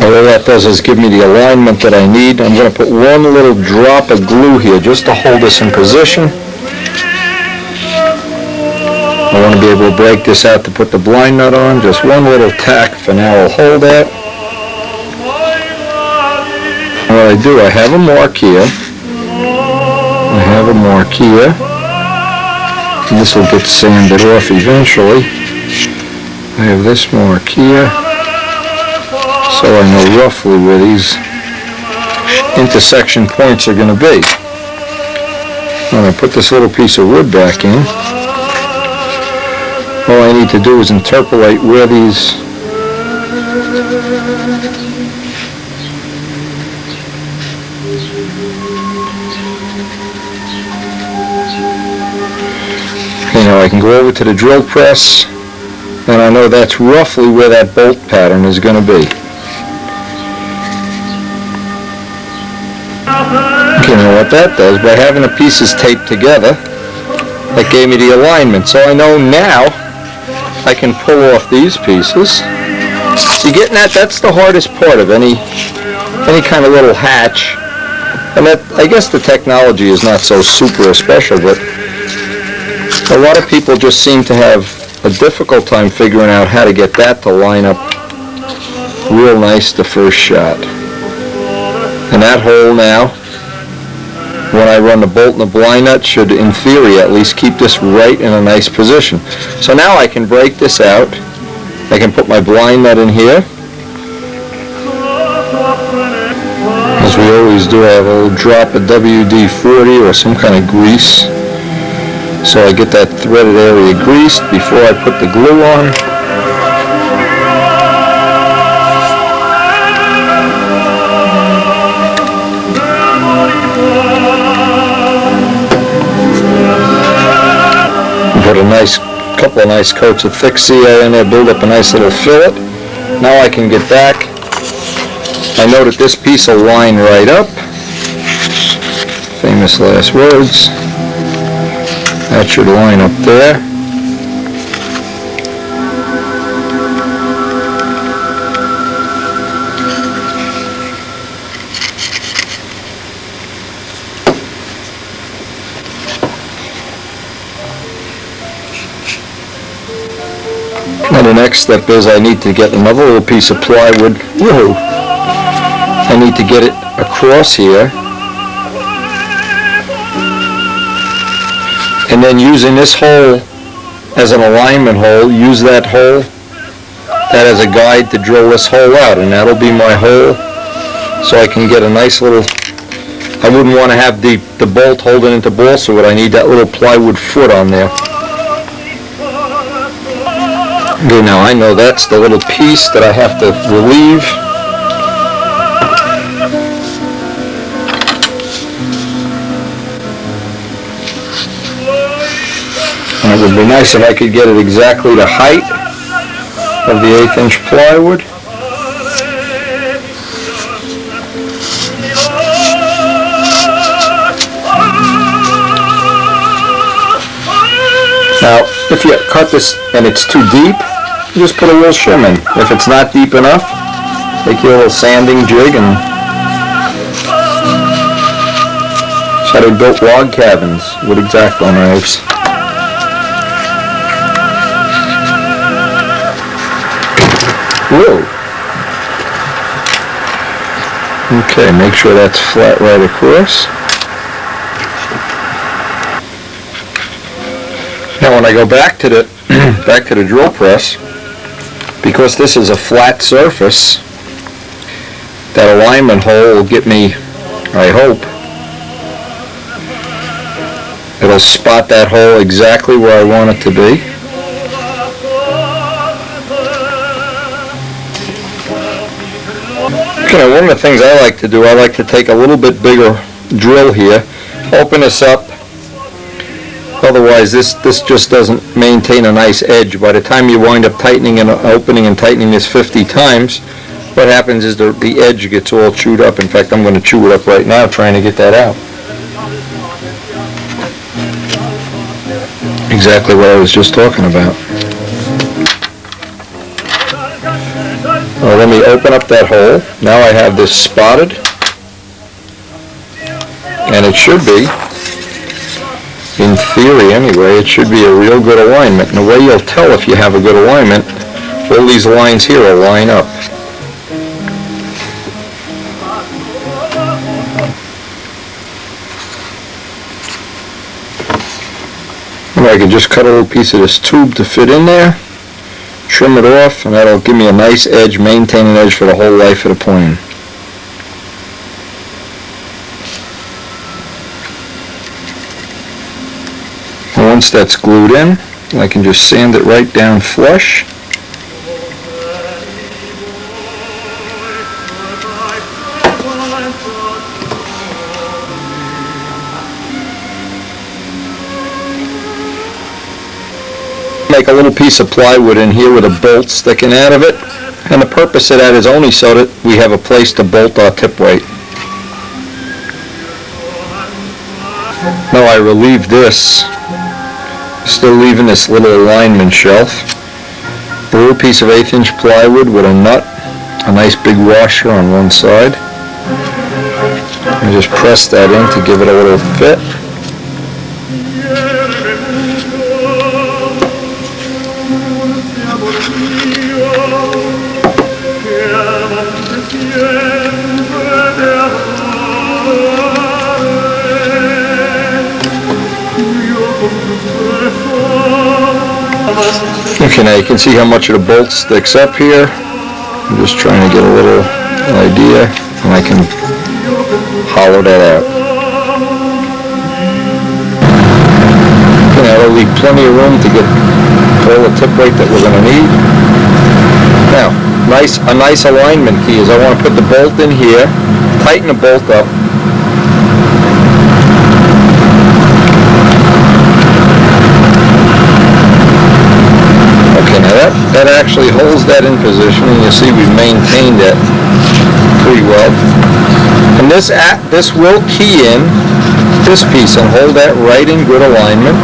All that does is give me the alignment that I need. I'm going to put one little drop of glue here just to hold this in position. I want to be able to break this out to put the blind nut on. Just one little tack for now will hold that. What I do, I have a mark here. And this will get sanded off eventually. I have this mark here, so I know roughly where these intersection points are going to be. When I put this little piece of wood back in, all I need to do is interpolate where these I can go over to the drill press, and I know that's roughly where that bolt pattern is going to be. Okay, now what that does, by having the pieces taped together, that gave me the alignment. So I know now I can pull off these pieces. You getting that? That's the hardest part of any kind of little hatch. And that, I guess the technology is not so super special, but a lot of people just seem to have a difficult time figuring out how to get that to line up real nice the first shot. And that hole now, when I run the bolt and the blind nut, should in theory at least keep this right in a nice position. So now I can break this out. I can put my blind nut in here. As we always do, I have a little drop of WD-40 or some kind of grease. So I get that threaded area greased before I put the glue on. Put a couple of nice coats of thick CA in there, build up a nice little fillet. Now I can get back. I know that this piece will line right up. Famous last words. That should line up there. Now the next step is I need to get another little piece of plywood. Whoa! I need to get it across here. And then using this hole as an alignment hole, use that hole, that as a guide to drill this hole out, and that'll be my hole, so I can get a nice little, I wouldn't want to have the bolt holding into balsa wood. I need that little plywood foot on there. Okay, now I know that's the little piece that I have to relieve. And it would be nice if I could get it exactly the height of the 1/8 inch plywood. Now, if you cut this and it's too deep, you just put a little shim in. If it's not deep enough, take your little sanding jig and that's how they built log cabins with X-Acto knives. Whoa. Okay, make sure that's flat right across. Now when I go back to the back to the drill press, because this is a flat surface, that alignment hole will get me, I hope, it'll spot that hole exactly where I want it to be. Okay, one of the things I like to do, I like to take a little bit bigger drill here, open this up. Otherwise, this just doesn't maintain a nice edge. By the time you wind up tightening and opening and tightening this 50 times, what happens is the edge gets all chewed up. In fact, I'm going to chew it up right now trying to get that out. Exactly what I was just talking about. Well, let me open up that hole. Now I have this spotted, and it should be, in theory anyway, it should be a real good alignment. And the way you'll tell if you have a good alignment, all these lines here will line up. And I can just cut a little piece of this tube to fit in there, trim it off, and that'll give me a nice edge, maintain an edge for the whole life of the plane. And once that's glued in, I can just sand it right down flush. Make a little piece of plywood in here with a bolt sticking out of it, and the purpose of that is only so that we have a place to bolt our tip weight. Now I relieve this, still leaving this little alignment shelf. A little piece of 1/8 inch plywood with a nut, a nice big washer on one side. And just press that in to give it a little fit. Okay, now you can see how much of the bolt sticks up here. I'm just trying to get a little idea, and I can hollow that out. Okay, now that'll leave plenty of room to get all the tip weight that we're going to need. Now, a nice alignment key is I want to put the bolt in here, tighten the bolt up. Okay, now that actually holds that in position, and you see we've maintained it pretty well. And this will key in this piece and hold that right in good alignment.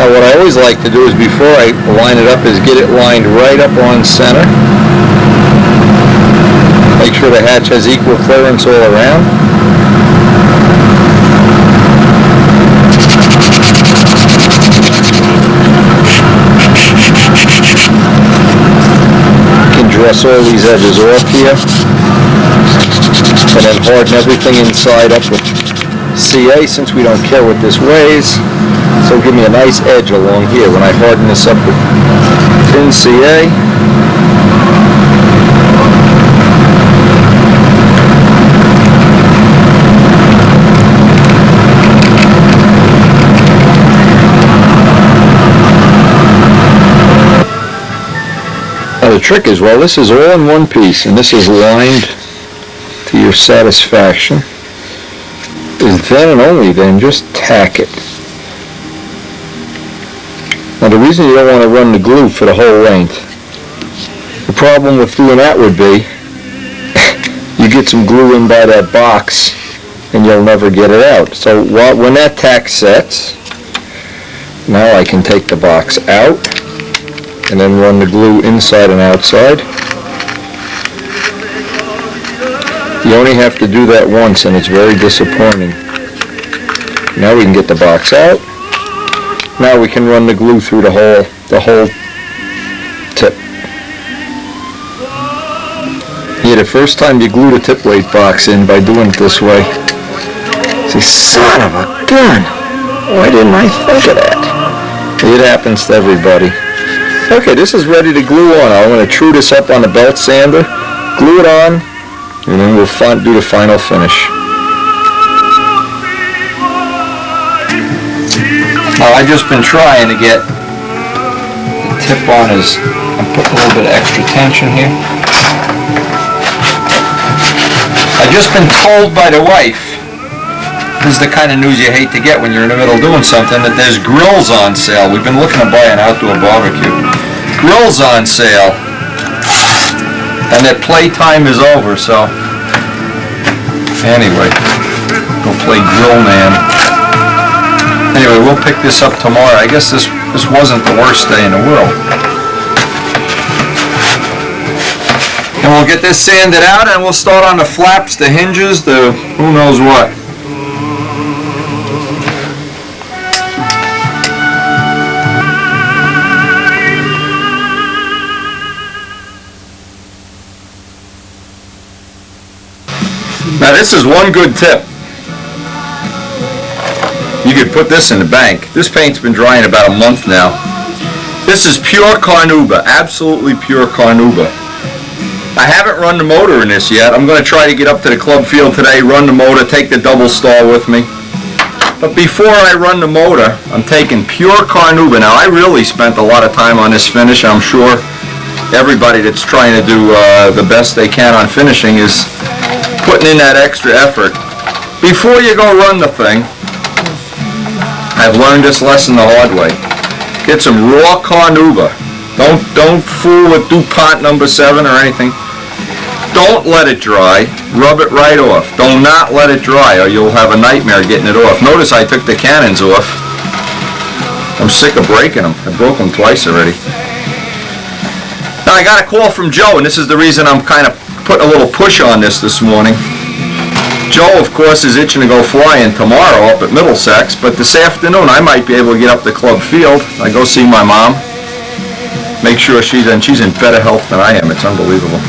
Now what I always like to do is before I line it up is get it lined right up on center. Make sure the hatch has equal clearance all around. Dress all these edges off here, and then harden everything inside up with CA since we don't care what this weighs. So give me a nice edge along here when I harden this up with thin CA. The trick is, well, this is all in one piece, and this is lined to your satisfaction, is then and only then just tack it. Now the reason you don't want to run the glue for the whole length, the problem with doing that would be you get some glue in by that box and you'll never get it out. So when that tack sets, now I can take the box out and then run the glue inside and outside. You only have to do that once, and it's very disappointing. Now we can get the box out. Now we can run the glue through the whole tip. Yeah, the first time you glue the tip weight box in by doing it this way, say, son of a gun, why didn't I think of that? It happens to everybody. Okay, this is ready to glue on. I'm going to true this up on the belt sander, glue it on, and then we'll do the final finish. Now I've just been trying to get the tip on I'm putting a little bit of extra tension here. I've just been told by the wife, this is the kind of news you hate to get when you're in the middle of doing something, that there's grills on sale. We've been looking to buy an outdoor barbecue. Grills on sale. And that playtime is over, so anyway, go play grill man. Anyway, we'll pick this up tomorrow. I guess this wasn't the worst day in the world. And we'll get this sanded out and we'll start on the flaps, the hinges, the who knows what. Now this is one good tip. You could put this in the bank. This paint's been drying about a month now. This is pure carnauba, absolutely pure carnauba. I haven't run the motor in this yet. I'm going to try to get up to the club field today, run the motor, take the double star with me. But before I run the motor, I'm taking pure carnauba. Now I really spent a lot of time on this finish. I'm sure everybody that's trying to do the best they can on finishing is putting in that extra effort. Before you go run the thing, I've learned this lesson the hard way. Get some raw carnauba. Don't fool with DuPont number 7 or anything. Don't let it dry. Rub it right off. Do not let it dry or you'll have a nightmare getting it off. Notice I took the cannons off. I'm sick of breaking them. I broke them twice already. Now I got a call from Joe, and this is the reason I'm kind of putting a little push on this morning. Joe, of course, is itching to go flying tomorrow up at Middlesex, but this afternoon I might be able to get up to Club Field. I go see my mom, make sure she's in better health than I am. It's unbelievable.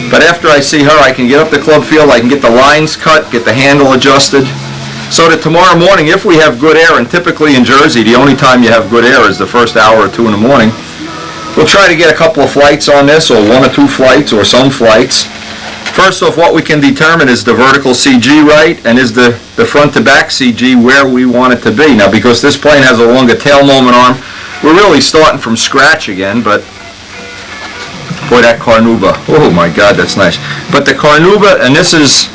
But after I see her, I can get up to Club Field, I can get the lines cut, get the handle adjusted, so that tomorrow morning, if we have good air, and typically in Jersey, the only time you have good air is the first hour or two in the morning, we'll try to get a couple of flights on this, or 1 or 2 flights, or some flights. First off, what we can determine is the vertical CG right, and is the front to back CG where we want it to be. Now, because this plane has a longer tail moment arm, we're really starting from scratch again, but boy, that carnauba, oh my God, that's nice. But the carnauba, and this is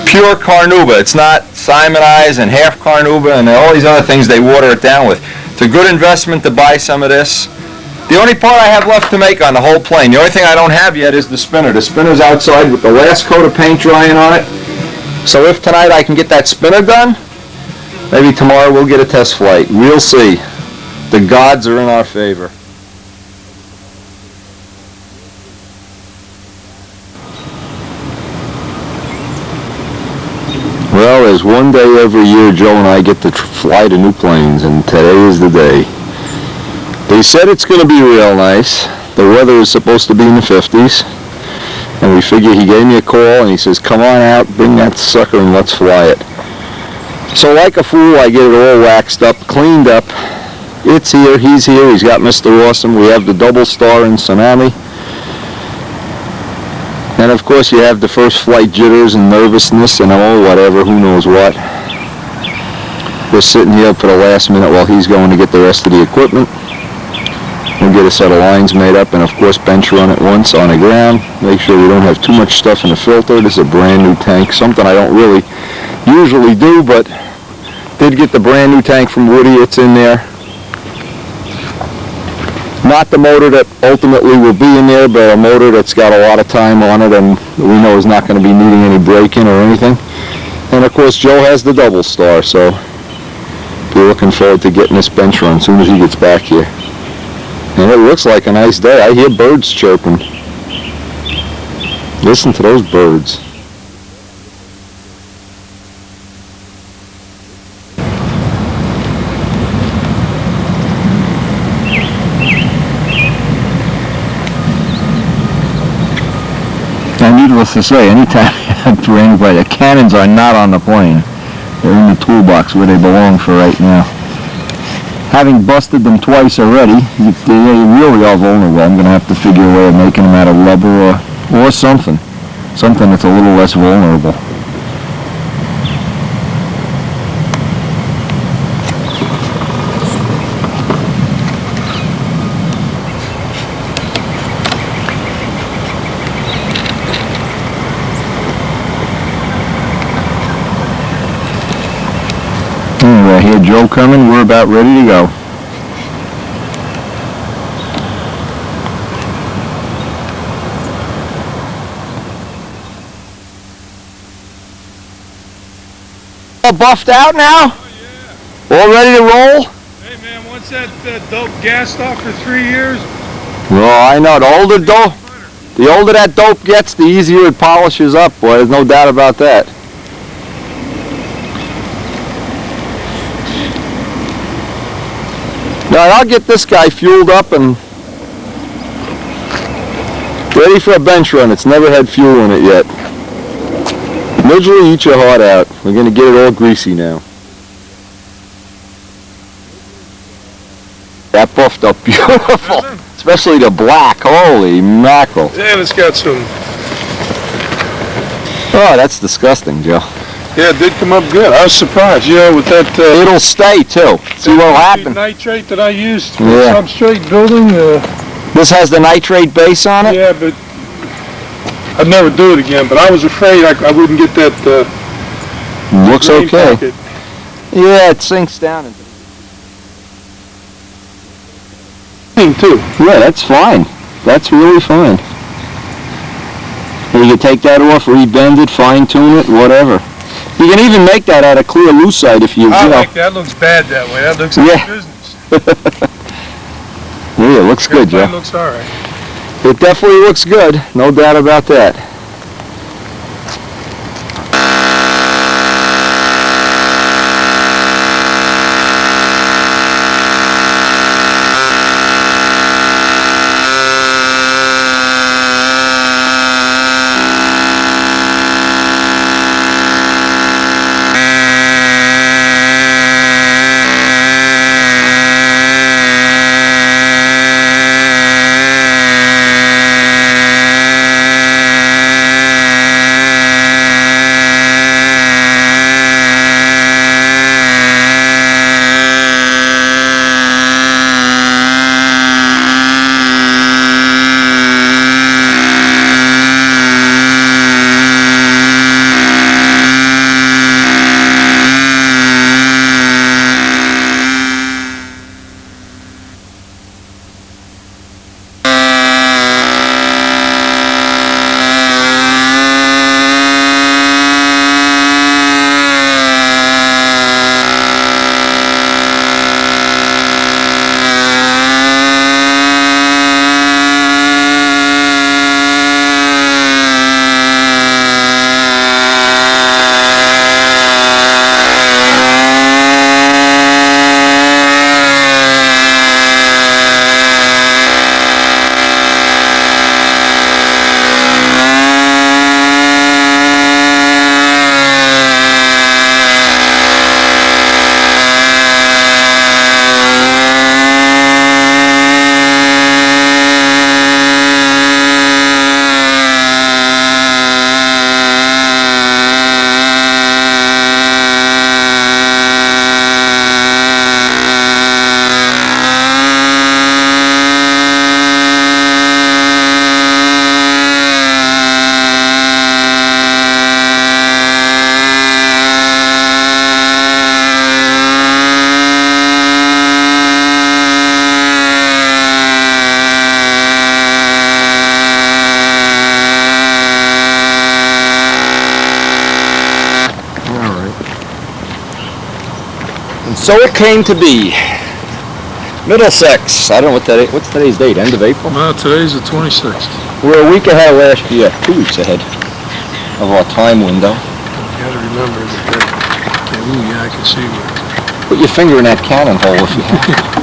pure carnauba, it's not Simonized and half carnauba and all these other things they water it down with. It's a good investment to buy some of this. The only part I have left to make on the whole plane, the only thing I don't have yet is the spinner. The spinner's outside with the last coat of paint drying on it. So if tonight I can get that spinner done, maybe tomorrow we'll get a test flight. We'll see. The gods are in our favor. Well, there's one day every year Joe and I get to fly to new planes, and today is the day. They said it's going to be real nice. The weather is supposed to be in the 50s. And we figure he gave me a call and he says, come on out, bring that sucker and let's fly it. So like a fool, I get it all waxed up, cleaned up. It's here, he's got Mr. Awesome. We have the double star in Tsunami. And of course you have the first flight jitters and nervousness and whatever, who knows what. We're sitting here for the last minute while he's going to get the rest of the equipment. We'll get a set of lines made up and of course bench run it once on the ground. Make sure we don't have too much stuff in the filter. This is a brand new tank, something I don't really usually do, but did get the brand new tank from Woody. It's in there. Not the motor that ultimately will be in there, but a motor that's got a lot of time on it and we know is not going to be needing any braking or anything. And of course Joe has the double star, so be looking forward to getting this bench run as soon as he gets back here. And it looks like a nice day. I hear birds chirping. Listen to those birds. Now, needless to say, anytime you have for anybody, the cannons are not on the plane. They're in the toolbox where they belong for right now. Having busted them twice already, they really are vulnerable. I'm going to have to figure a way of making them out of rubber or something. Something that's a little less vulnerable. Anyway, here Joe coming, we're about ready to go. All buffed out now? Oh, yeah. All ready to roll? Hey, man, once that dope gassed off for 3 years, Well, I know. The older that dope gets, the easier it polishes up, boy. There's no doubt about that. Now, I'll get this guy fueled up and ready for a bench run. It's never had fuel in it yet. Literally eat your heart out. We're going to get it all greasy now. That buffed up beautiful. Especially the black. Holy mackerel. and it's got some, Oh, that's disgusting, Joe. yeah, it did come up good. I was surprised, yeah, with that It'll stay, too. See what'll happen. nitrate that I used for Yeah. substrate building. This has the nitrate base on it? Yeah, but I'd never do it again, but I was afraid I wouldn't get that Looks rain okay. pocket. Yeah, it sinks down. Thing, too. Yeah, that's fine. That's really fine. You can take that off, rebend it, fine tune it, whatever. You can even make that out of clear lucite if you, I you know. like that. Looks bad that way. That looks like Yeah. business. Yeah, it looks good, That Joe. looks all right. It definitely looks good. No doubt about that. So it came to be. Middlesex. I don't know what that is. What's today's date? End of April? Well, today's the 26th. We're a week ahead of last year. 2 weeks ahead of our time window. You gotta remember that, ooh, yeah, I can see where. Put your finger in that cannon hole if you have.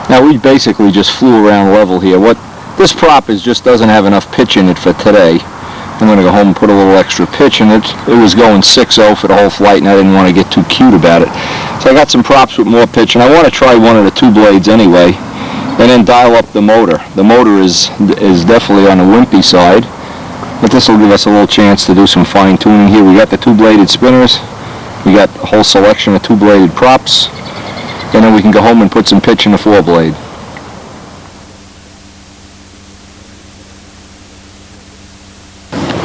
Now we basically just flew around level here. What this prop is just doesn't have enough pitch in it for today. I'm going to go home and put a little extra pitch in it. It was going 6-0 for the whole flight and I didn't want to get too cute about it. So I got some props with more pitch and I want to try one of the 2 blades anyway and then dial up the motor. The motor is definitely on the wimpy side. But this will give us a little chance to do some fine tuning here. We got the two-bladed spinners. We got a whole selection of two-bladed props. And then we can go home and put some pitch in the four-blade.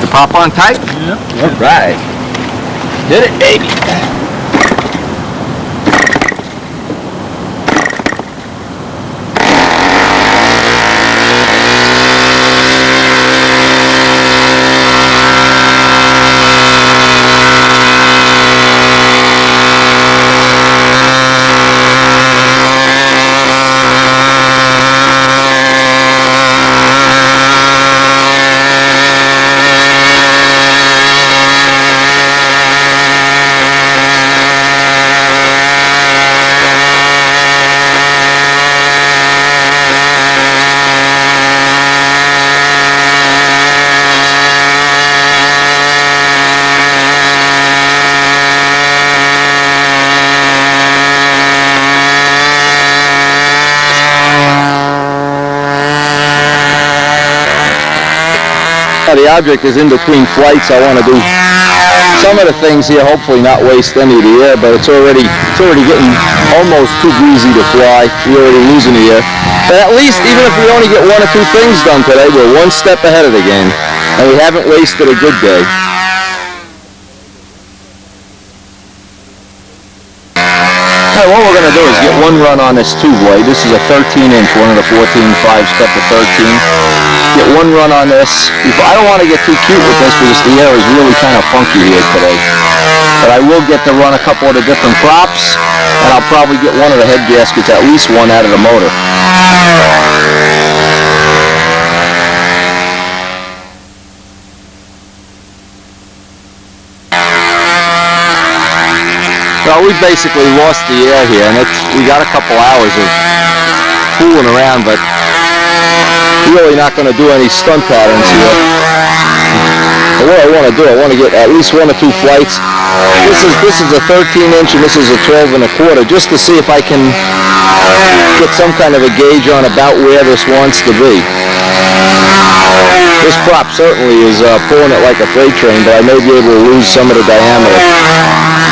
The prop on tight? Yeah. All right. Did it, baby. The object is in between flights. I want to do some of the things here, hopefully not waste any of the air, but it's already getting almost too greasy to fly. We're already losing the air. But at least, even if we only get one or two things done today, we're one step ahead of the game, and we haven't wasted a good day. What we're going to do is get one run on this two-blade. This is a 13-inch, one of the 14.5 step to 13. Get one run on this. I don't want to get too cute with this because the air is really kind of funky here today. But I will get to run a couple of the different props, and I'll probably get one of the head gaskets, at least one out of the motor. So we basically lost the air here, and we got a couple hours of fooling around, but really not going to do any stunt patterns here. But what I want to do, I want to get at least one or two flights. This is a 13-inch and this is a 12.25, just to see if I can get some kind of a gauge on about where this wants to be. This prop certainly is pulling it like a freight train, but I may be able to lose some of the diameter.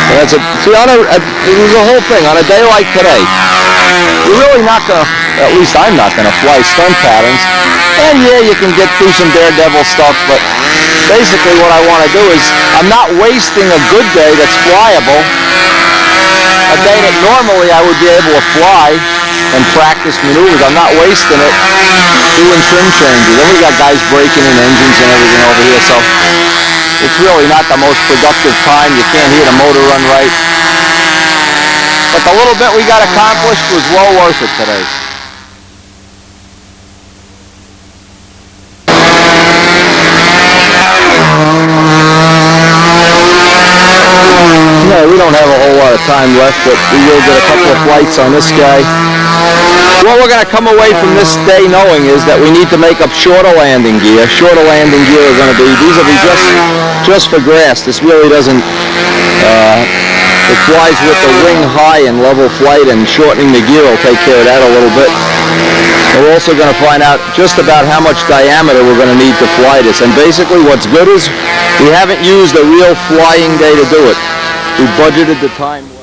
And that's see, it was a whole thing. On a day like today, we're really not going to, at least I'm not going to fly stunt patterns. And yeah, you can get through some daredevil stuff, but basically what I want to do is, I'm not wasting a good day that's flyable, a day that normally I would be able to fly and practice maneuvers. I'm not wasting it doing trim changes. Then we got guys breaking in engines and everything over here, so it's really not the most productive time. You can't hear the motor run right. But the little bit we got accomplished was well worth it today. Yeah, we don't have a whole lot of time left, but we will get a couple of flights on this guy. What we're going to come away from this day knowing is that we need to make up shorter landing gear. Shorter landing gear are going to be, these will be just for grass. This really doesn't, it flies with the wing high and level flight, and shortening the gear will take care of that a little bit. And we're also going to find out just about how much diameter we're going to need to fly this. And basically what's good is we haven't used a real flying day to do it. We budgeted the time well.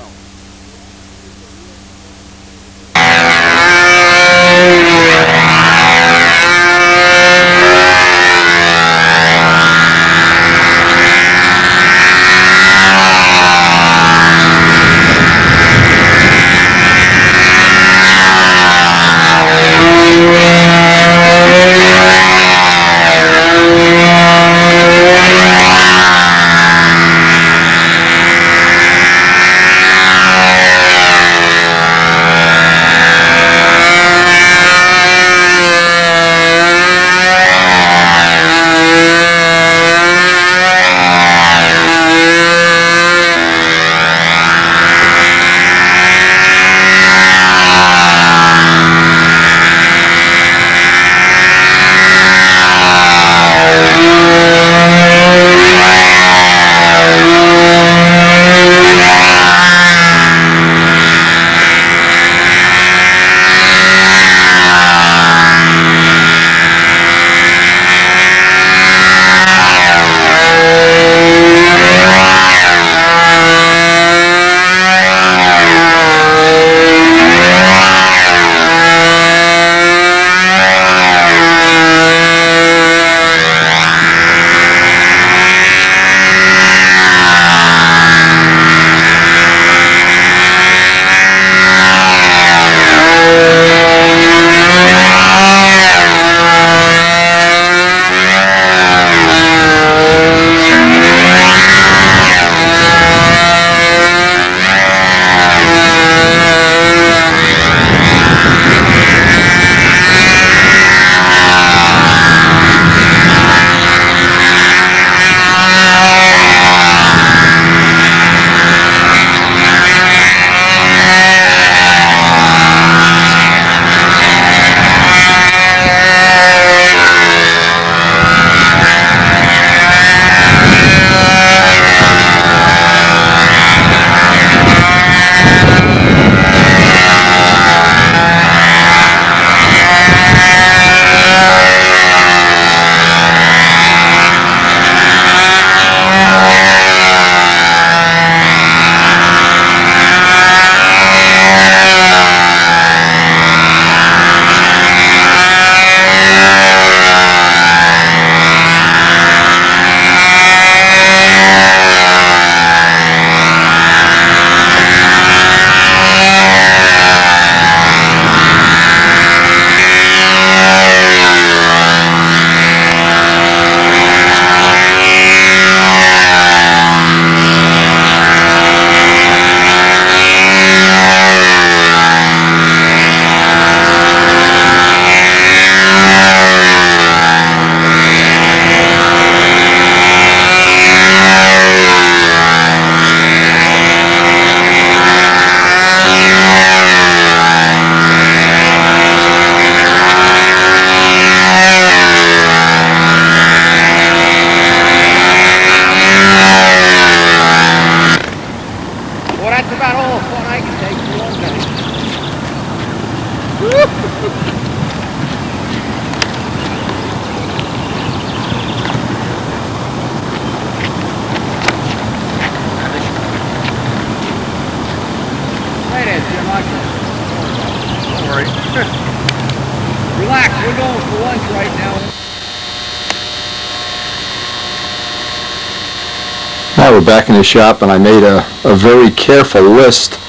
Now we're back in the shop, and I made a very careful list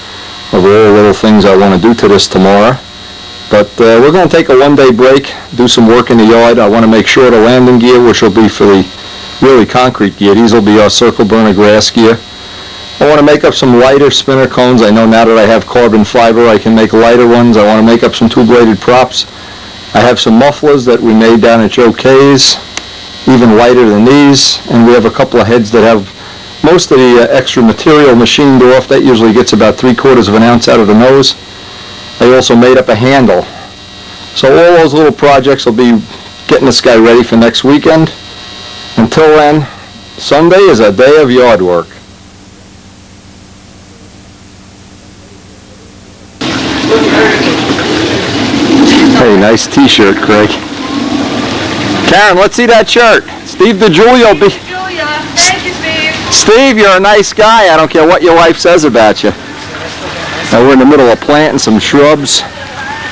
of all the little things I want to do to this tomorrow. But we're going to take a one-day break, do some work in the yard. I want to make sure the landing gear, which will be for the really concrete gear, these will be our circle burner grass gear. I want to make up some lighter spinner cones. I know now that I have carbon fiber, I can make lighter ones. I want to make up some two-bladed props. I have some mufflers that we made down at Joe K's, even lighter than these, and we have a couple of heads that have most of the extra material machined off. That usually gets about 3/4 of an ounce out of the nose. I also made up a handle. So all those little projects will be getting this guy ready for next weekend. Until then, Sunday is a day of yard work. Hey, nice t-shirt, Craig. Karen, let's see that shirt. Steve DeJulia will be... Julia, thank you, Steve. Steve, you're a nice guy. I don't care what your wife says about you. Now we're in the middle of planting some shrubs,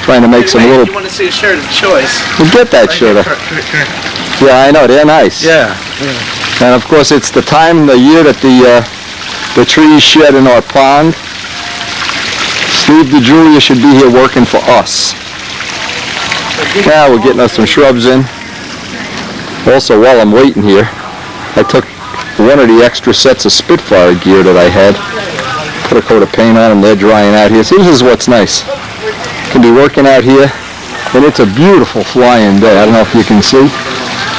trying to make some little... You want to see a shirt of choice? We'll get that shirt. Yeah, I know. They're nice. Yeah. And of course, it's the time of the year that the trees shed in our pond. Steve DeJulia should be here working for us. Now we're getting us some shrubs in. Also, while I'm waiting here, I took one of the extra sets of Spitfire gear that I had, put a coat of paint on them. They're drying out here. See, this is what's nice. Can be working out here, and it's a beautiful flying day. I don't know if you can see.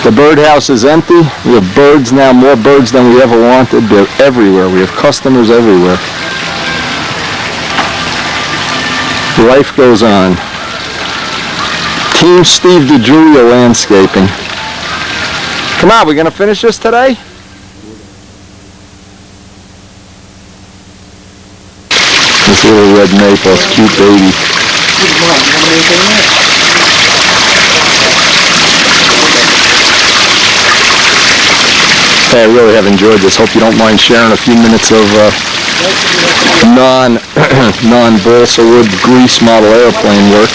The birdhouse is empty. We have birds now, more birds than we ever wanted. They're everywhere. We have customers everywhere. Life goes on. Team Steve DeJulia Landscaping. Come on, we gonna finish this today? This little red maple, it's cute baby. Hey, I really have enjoyed this. Hope you don't mind sharing a few minutes of non-balsa wood grease model airplane work.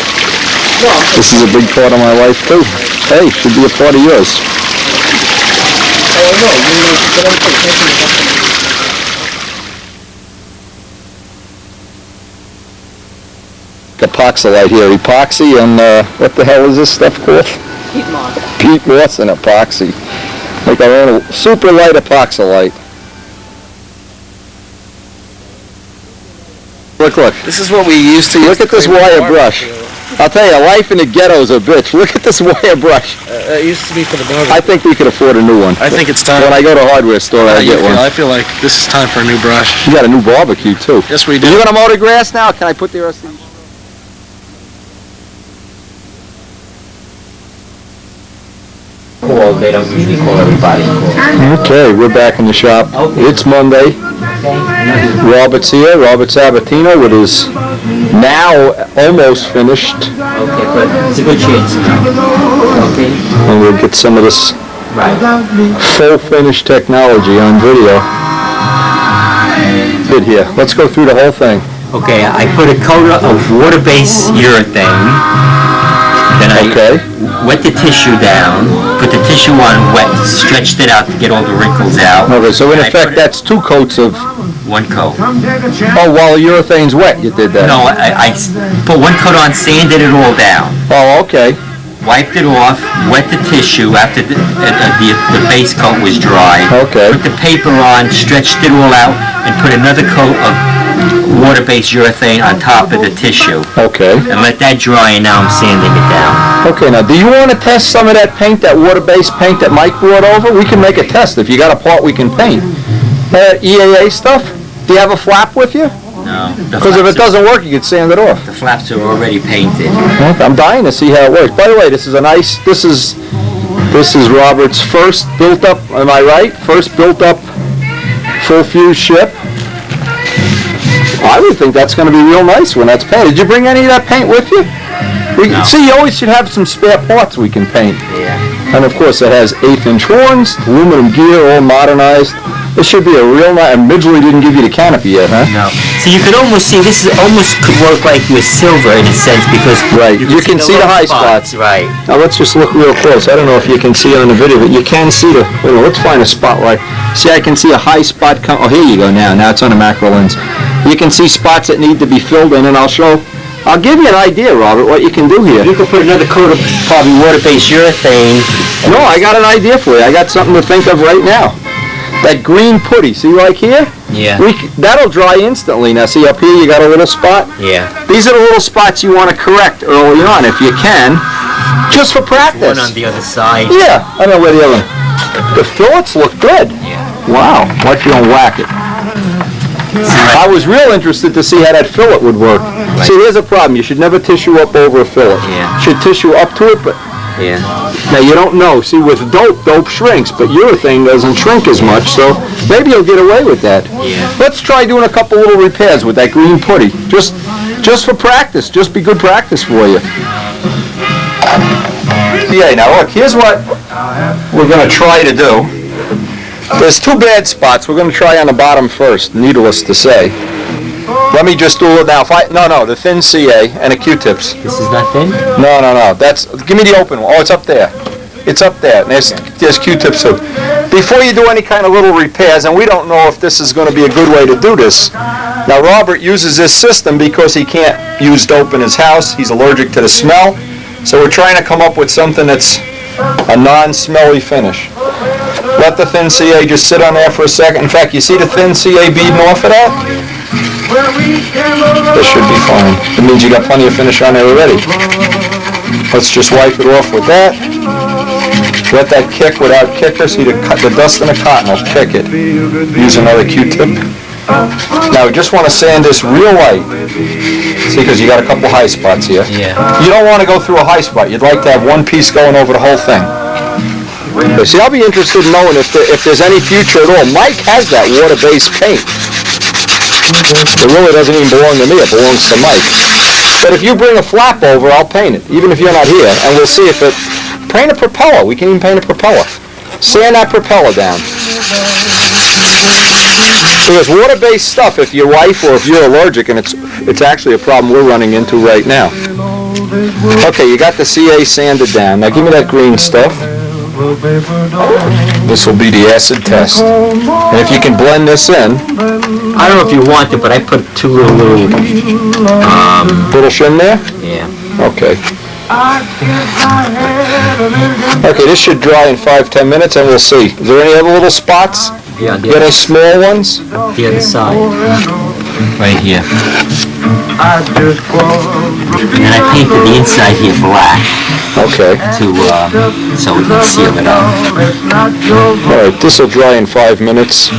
This is a big part of my life too. Hey, should be a part of yours. Epoxylite here. Epoxy and what the hell is this stuff called? Peat moss. Peat moss and epoxy. Like our own super light epoxylite. Look, look. This is what we used to use. Look at this wire brush. I'll tell you, life in the ghetto is a bitch. Look at this wire brush. It used to be for the barbecue. I think we could afford a new one. I think it's time. When I go to a hardware store, I get one. I feel like this is time for a new brush. You got a new barbecue too. Yes, we do. You gonna mow the grass now? Can I put the rest of these? Call, they don't usually call everybody. Okay, we're back in the shop. It's Monday. Robert's here, Robert Sabatino, with his now almost finished. Okay, but it's a good chance now. Okay? And we'll get some of this Right. full finished technology on video. Good here. Let's go through the whole thing. Okay, I put a coat of water-based urethane. Then I wet the tissue down, put the tissue on wet, stretched it out to get all the wrinkles out. Okay, so in And I effect put that's 2 coats of... one coat. Oh, while the urethane's wet you did that? No, I put one coat on, sanded it all down. Oh, okay. Wiped it off, wet the tissue after the base coat was dry. Okay. Put the paper on, stretched it all out, and put another coat of water-based urethane on top of the tissue. Okay. And let that dry, and now I'm sanding it down. Okay, now do you want to test some of that paint, that water-based paint that Mike brought over? We can make a test. If you got a part we can paint. EAA stuff? Do you have a flap with you? No. Because if it doesn't work, you can sand it off. The flaps are already painted. Okay, I'm dying to see how it works. By the way, this is a nice, this is Robert's first built up, am I right? First built up full fuse ship. I would think that's going to be real nice when that's painted. Did you bring any of that paint with you? No. See, you always should have some spare parts we can paint. Yeah. And of course it has 1/8-inch horns, aluminum gear, all modernized. This should be a real nice, and Midgley didn't give you the canopy yet, huh? No. So you could almost see, this is almost could work like with silver in a sense, because Right, you can see the little high spots. Right. Now let's just look real close. I don't know if you can see it on the video, but you can see the, wait a minute, let's find a spot right. See, I can see a high spot come, oh, here you go now. Now it's on a macro lens. You can see spots that need to be filled in, and I'll give you an idea, Robert, what you can do here. You could put another coat of probably water-based urethane. No, I got an idea for you. I got something to think of right now. That green putty, see like here? Yeah. That'll dry instantly. Now see up here you got a little spot? Yeah. These are the little spots you want to correct early on if you can, just for practice. One on the other side. Yeah, I don't know where the other one. The fillets look good. Yeah. Wow, why don't you don't whack it? I was real interested to see how that fillet would work. Right. See, here's a problem. You should never tissue up over a fillet. Yeah. Should tissue up to it, but Yeah. now you don't know. See, with dope shrinks, but urethane doesn't shrink as much, so maybe you'll get away with that. Yeah. Let's try doing a couple little repairs with that green putty. Just for practice. Just be good practice for you. Yeah, now look, here's what we're going to try to do. There's two bad spots. We're going to try on the bottom first, needless to say. Let me just do it now. No, the thin CA and the Q-tips. This is not thin? No. That's, give me the open one. Oh, it's up there. It's up there. And there's Q-tips too. Before you do any kind of little repairs, and we don't know if this is going to be a good way to do this. Now, Robert uses this system because he can't use dope in his house. He's allergic to the smell. So we're trying to come up with something that's a non-smelly finish. Let the thin CA just sit on there for a second. In fact, you see the thin CA beading off of that? This should be fine. It means you got plenty of finish on there already. Let's just wipe it off with that. Let that kick without kicker. See the dust in the cotton will kick it. Use another Q-tip. Now we just want to sand this real light. See, because you got a couple high spots here. Yeah. You don't want to go through a high spot. You'd like to have one piece going over the whole thing. Okay, see, I'll be interested in knowing if there's any future at all. Mike has that water-based paint. It really doesn't even belong to me. It belongs to Mike. But if you bring a flap over, I'll paint it, even if you're not here, and we'll see if it... Paint a propeller. We can even paint a propeller. Sand that propeller down. Because water-based stuff, if your wife or if you're allergic, and it's actually a problem we're running into right now. Okay, you got the CA sanded down. Now give me that green stuff. This will be the acid test. And if you can blend this in. I don't know if you want it, but I put two little Little shim there? yeah. Okay. Okay, this should dry in 5-10 minutes and we'll see. Is there any other little spots? Yeah, on the You got any small ones? other side. Right here. And then I painted the inside here black Okay. so we can seal it up. Alright, this will dry in 5 minutes.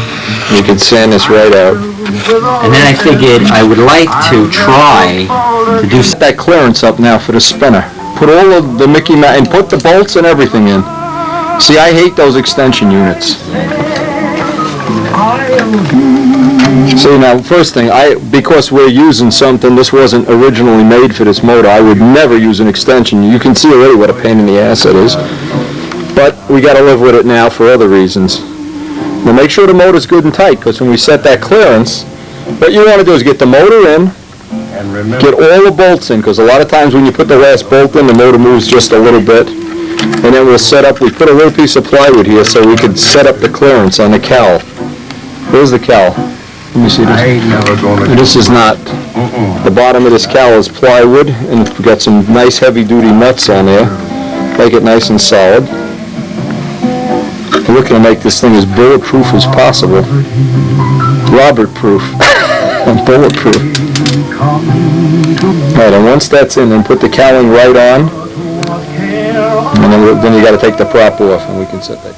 You can sand this right out. And then I figured I would like to try to do Set that clearance up now for the spinner. Put all of the Mickey Mouse, and put the bolts and everything in. See, I hate those extension units. See, now, first thing, because we're using something, this wasn't originally made for this motor, I would never use an extension. You can see already what a pain in the ass it is. But we got to live with it now for other reasons. Now make sure the motor's good and tight, because when we set that clearance, what you want to do is get the motor in, get all the bolts in, because a lot of times when you put the last bolt in, the motor moves just a little bit. And then we'll set up, we put a little piece of plywood here so we could set up the clearance on the cowl. There's the cowl. Let me see this. This is not. The bottom of this cowl is plywood, and we've got some nice heavy-duty nuts on there. Make it nice and solid. We're looking to make this thing as bulletproof as possible. Robert-proof. And bulletproof. Alright, and once that's in, then put the cowling right on. And then you got to take the prop off, and we can set that.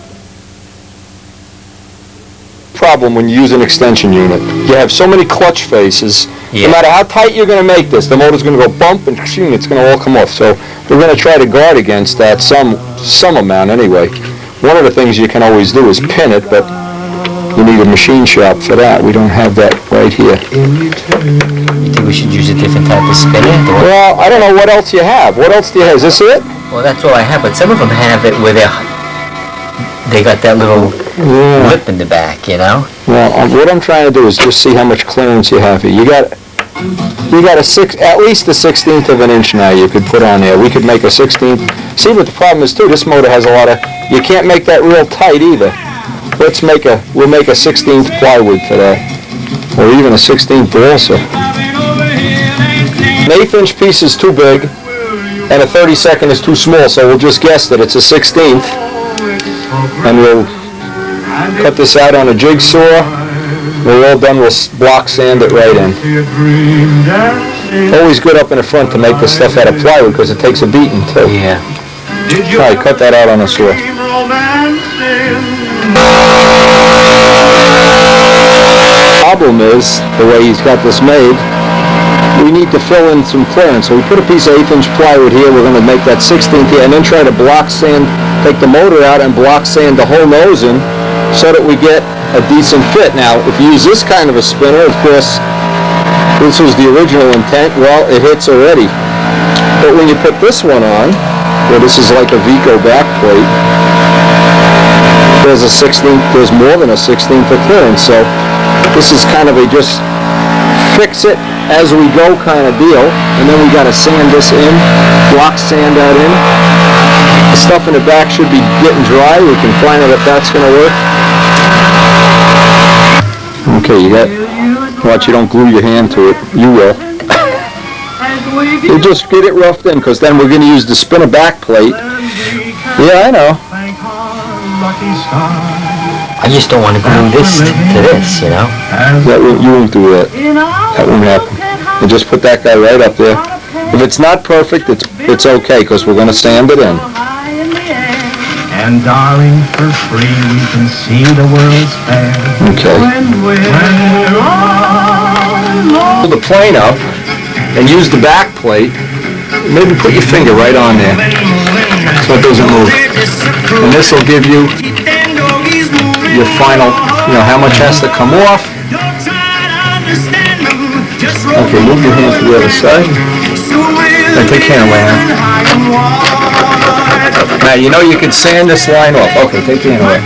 Problem when you use an extension unit. You have so many clutch faces. Yeah. No matter how tight you're going to make this, the motor's going to go bump and it's going to all come off. So we're going to try to guard against that some amount anyway. One of the things you can always do is pin it, but you need a machine shop for that. We don't have that right here. You think we should use a different type of spinner? Well, I don't know what else you have. What else do you have? Is this it? Well, that's all I have, but some of them have it where they're they got that little Yeah. lip in the back, you know? Well, what I'm trying to do is just see how much clearance you have here. You got at least a 1/16 of an inch now you could put on there. We could make a 16th. See, what the problem is too, this motor has a lot of, you can't make that real tight either. We'll make a 16th plywood for that. Or even a 16th also. An 1/8 inch piece is too big, and a 32nd is too small, so we'll just guess that it's a 16th. And we'll cut this out on a jigsaw. When we're all done, we'll block sand it right in. Always good up in the front to make this stuff out of plywood because it takes a beating too. Yeah. Alright, cut that out on a saw. Problem is, the way he's got this made, we need to fill in some clearance. So we put a piece of 1/8 inch plywood here, we're going to make that 16th here, and then try to block sand, take the motor out and block sand the whole nose in so that we get a decent fit. Now, if you use this kind of a spinner, of course, this was the original intent, well, it hits already. But when you put this one on, well, this is like a Vico back plate, there's a 16th, there's more than a 16th of clearance, so this is kind of a just fix it as we go kind of deal, and then we got to sand this in, block sand that in. The stuff in the back should be getting dry. We can find out if that's going to work. Okay, watch you don't glue your hand to it. You will. You just get it roughed in, because then we're going to use the spinner back plate. Yeah, I know. I just don't want to glue this to this, you know? You won't do that. That won't happen. You just put that guy right up there. If it's not perfect, it's okay, because we're going to sand it in. And darling, for free we can see the world's fair. Okay. Pull the plane up and use the back plate. Maybe put your finger right on there so it doesn't move. And this will give you your final, how much has to come off. Okay, move your hand to the other side. Now take care of Now, you can sand this line off. Okay, take your hand away.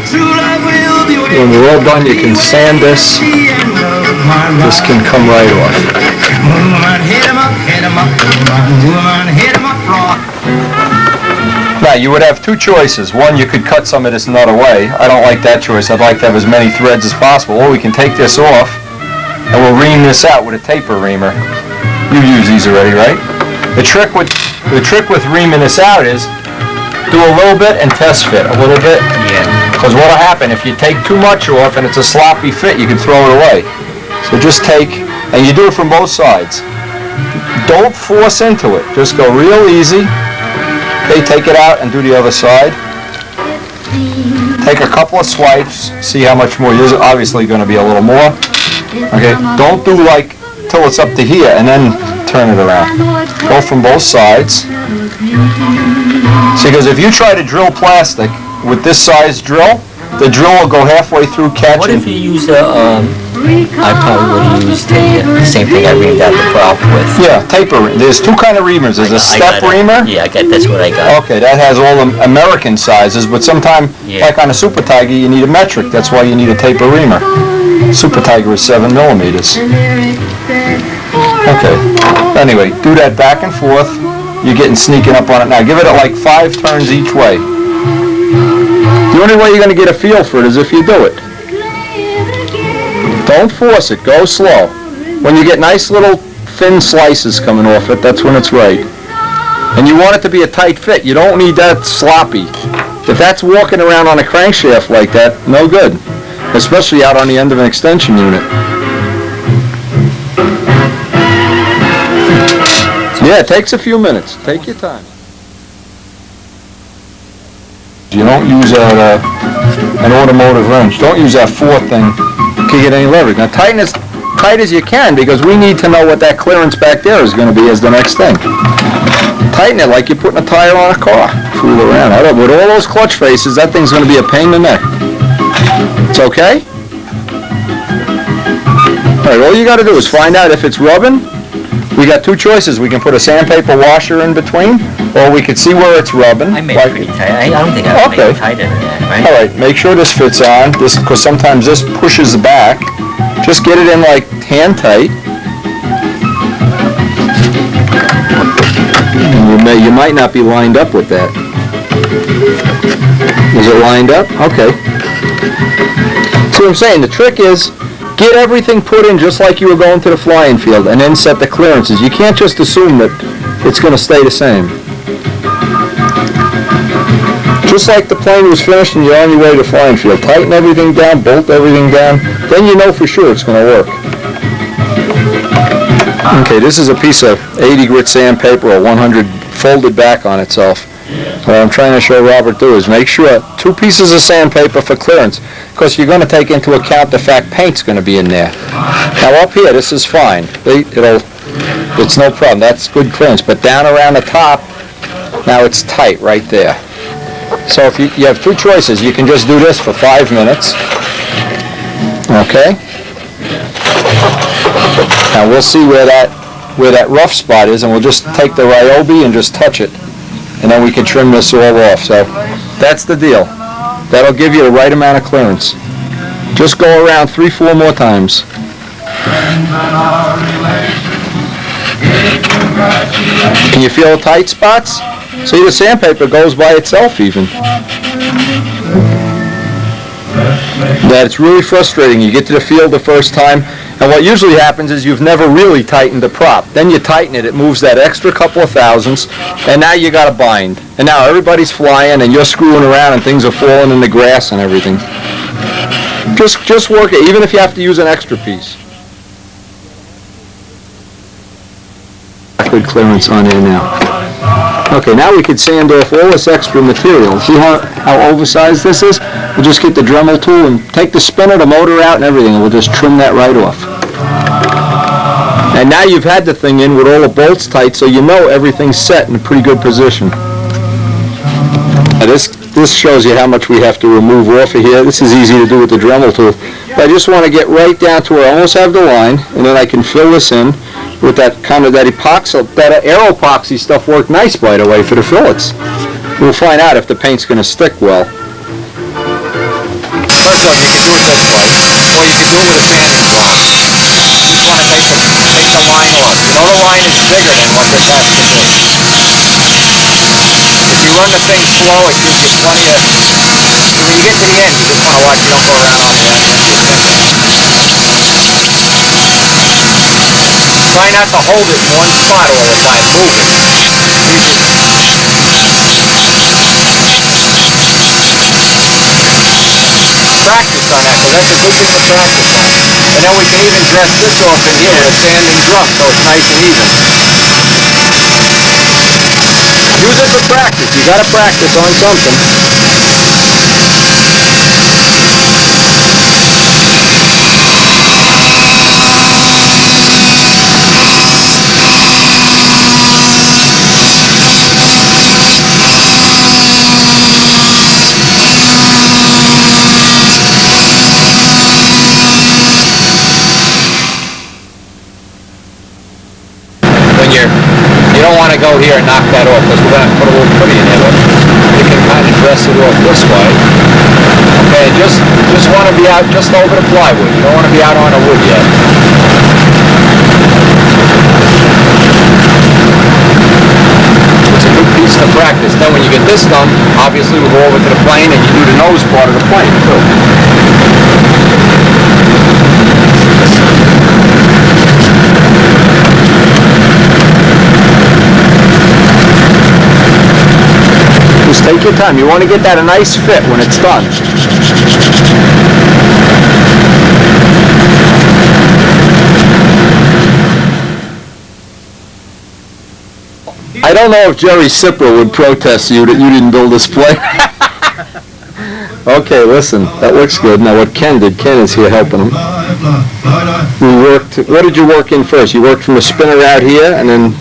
When we're all done, you can sand this. This can come right off. Now, you would have two choices. One, you could cut some of this nut away. I don't like that choice. I'd like to have as many threads as possible. Or we can take this off, and we'll ream this out with a taper reamer. You use these already, right? The trick with reaming this out is do a little bit and test fit a little bit. Yeah. Because what'll happen if you take too much off and it's a sloppy fit, you can throw it away. So just take, and you do it from both sides. Don't force into it. Just go real easy. Okay, take it out and do the other side. Take a couple of swipes, see how much more. There's obviously going to be a little more. Okay, don't do like till it's up to here and then turn it around. Go from both sides. See, because if you try to drill plastic with this size drill, the drill will go halfway through catching. What if you use I probably would have used the same thing I reamed out the prop with. Yeah, taper. There's two kind of reamers. There's a step reamer. Yeah, that's what I got. Okay, that has all the American sizes, but sometimes, like on a Super Tiger, you need a metric. That's why you need a taper reamer. Super Tiger is 7 millimeters. Okay. Anyway, do that back and forth. You're getting sneaking up on it now. Give it like 5 turns each way. The only way you're going to get a feel for it is if you do it. Don't force it. Go slow. When you get nice little thin slices coming off it, that's when it's right. And you want it to be a tight fit. You don't need that sloppy. If that's walking around on a crankshaft like that, no good. Especially out on the end of an extension unit. Yeah, it takes a few minutes. Take your time. You don't use an automotive wrench. Don't use that 4 thing to get any leverage. Now tighten as tight as you can, because we need to know what that clearance back there is going to be as the next thing. Tighten it like you're putting a tire on a car. Fool around. With all those clutch faces, that thing's going to be a pain in the neck. It's okay? Alright, all you got to do is find out if it's rubbing We got two choices. We can put a sandpaper washer in between, or we could see where it's rubbing. I made it pretty tight. I don't think I made it tighter than that, right? All right, make sure this fits on, because sometimes this pushes back. Just get it in like hand tight. You might not be lined up with that. Is it lined up? Okay. See what I'm saying? The trick is, get everything put in just like you were going to the flying field, and then set the clearances. You can't just assume that it's going to stay the same. Just like the plane was finished and you're on your way to the flying field. Tighten everything down, bolt everything down, then you know for sure it's going to work. Okay, this is a piece of 80 grit sandpaper, or 100 folded back on itself. What I'm trying to show Robert do is make sure 2 pieces of sandpaper for clearance, because you're going to take into account the fact paint's going to be in there. Now up here, this is fine. It's no problem. That's good clearance. But down around the top, now it's tight right there. So if you have 2 choices, you can just do this for 5 minutes. Okay? Now we'll see where that rough spot is, and we'll just take the Ryobi and just touch it. And then we can trim this all off. So that's the deal. That'll give you the right amount of clearance. Just go around 3-4 more times. Can you feel the tight spots? See, the sandpaper goes by itself even. That it's really frustrating. You get to the field the first time, and what usually happens is you've never really tightened the prop. Then you tighten it, it moves that extra couple of thousandths, and now you got to bind. And now everybody's flying, and you're screwing around, and things are falling in the grass and everything. Just work it, even if you have to use an extra piece. Good clearance on here now. Okay, now we could sand off all this extra material. See how oversized this is? We'll just get the Dremel tool and take the spinner, the motor out and everything, and we'll just trim that right off. And now you've had the thing in with all the bolts tight, so you know everything's set in a pretty good position. Now this shows you how much we have to remove off of here. This is easy to do with the Dremel tool. But I just want to get right down to where I almost have the line, and then I can fill this in with that kind of that epoxy, that aero epoxy stuff worked nice, by the way, for the fillets. We'll find out if the paint's going to stick well. First one, you can do it this way, or you can do it with a sanding block. You just want to take the line off. You know the line is bigger than what this has to be. If you run the thing slow, it gives you plenty of... When you get to the end, you just want to watch you don't go around on the end. Try not to hold it in one spot all the time. Move it. Practice on that, because that's a good thing to practice on. And then we can even dress this off in here with a sanding drum, so it's nice and even. Use it for practice. You got to practice on something. You don't want to go here and knock that off, because we're going to put a little pretty in there, but you can kind of dress it off this way. Okay, just want to be out just over the plywood. You don't want to be out on the wood yet. It's a good piece to practice. Then when you get this done, obviously we'll go over to the plane and you do the nose part of the plane too. Just take your time. You want to get that a nice fit when it's done. I don't know if Jerry Sipper would protest you that you didn't build this plane. Okay, listen, that looks good. Now what Ken did, Ken is here helping him. We worked, what did you work in first? You worked from the spinner out here, and then,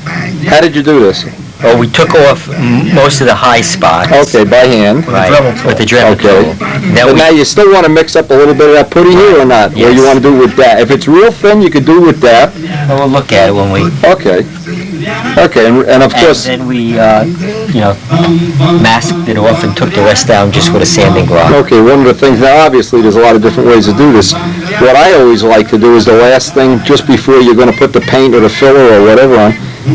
how did you do this? Well, we took off most of the high spots. Okay, by hand. Right, with the Dremel Okay. tool. Then But we, now you still want to mix up a little bit of that putty here or not? Or you Yes. want to do it with that? If it's real thin, you could do it with that. well, we'll look at it when we, Okay. Okay, and of and course, then we, masked it off and took the rest down just with a sanding block. okay, one of the things, now obviously there's a lot of different ways to do this. What I always like to do is the last thing, just before you're going to put the paint or the filler or whatever on,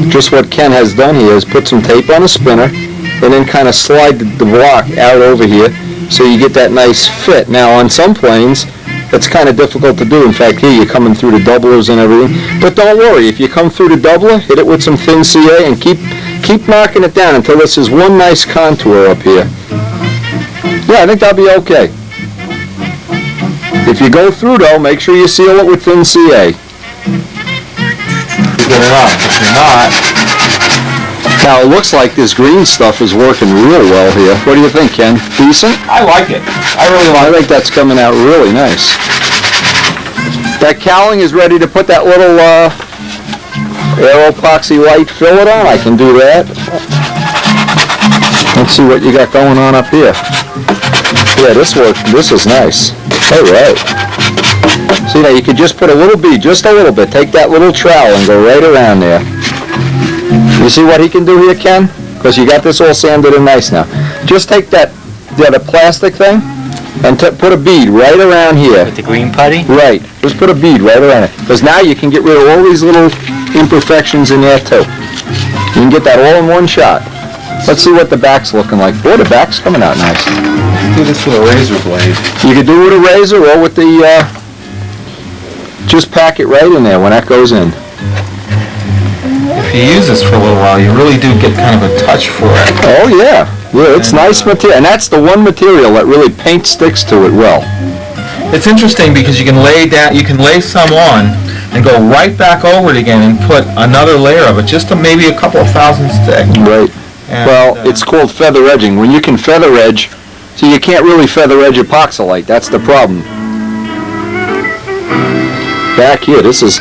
just what Ken has done here is put some tape on a spinner and then kind of slide the block out over here so you get that nice fit. Now on some planes, it's kind of difficult to do. In fact, here you're coming through the doublers and everything. But don't worry, if you come through the doubler, hit it with some thin CA and keep knocking it down until this is one nice contour up here. Yeah, I think that'll be okay. If you go through though, make sure you seal it with thin CA. Good enough. If you're not, Now it looks like this green stuff is working real well here. What do you think, Ken? Decent? I like it. I really I like it. think that's coming out really nice. That cowling is ready to put that little aero epoxy light fillet on. I can do that. Let's see what you got going on up here. Yeah, this is nice. All right. See now, you could just put a little bead, just a little bit. Take that little trowel and go right around there. You see what he can do here, Ken? Because you got this all sanded in nice now. Just take that, the plastic thing, and put a bead right around here. With the green putty? Right. Just put a bead right around it. Because now you can get rid of all these little imperfections in there too. You can get that all in one shot. Let's see what the back's looking like. Boy, the back's coming out nice. Do this with a razor blade. You could do it with a razor or with the, just pack it right in there when that goes in. If you use this for a little while, you really do get kind of a touch for it. Oh yeah. Yeah, it's nice material. And that's the one material that really paint sticks to it well. It's interesting because you can lay some on and go right back over it again and put another layer of it, just to maybe a couple of thousand stick. Right. And, Well, it's called feather edging. When you can feather edge, see, you can't really feather edge epoxylite. That's the problem. Back here, this is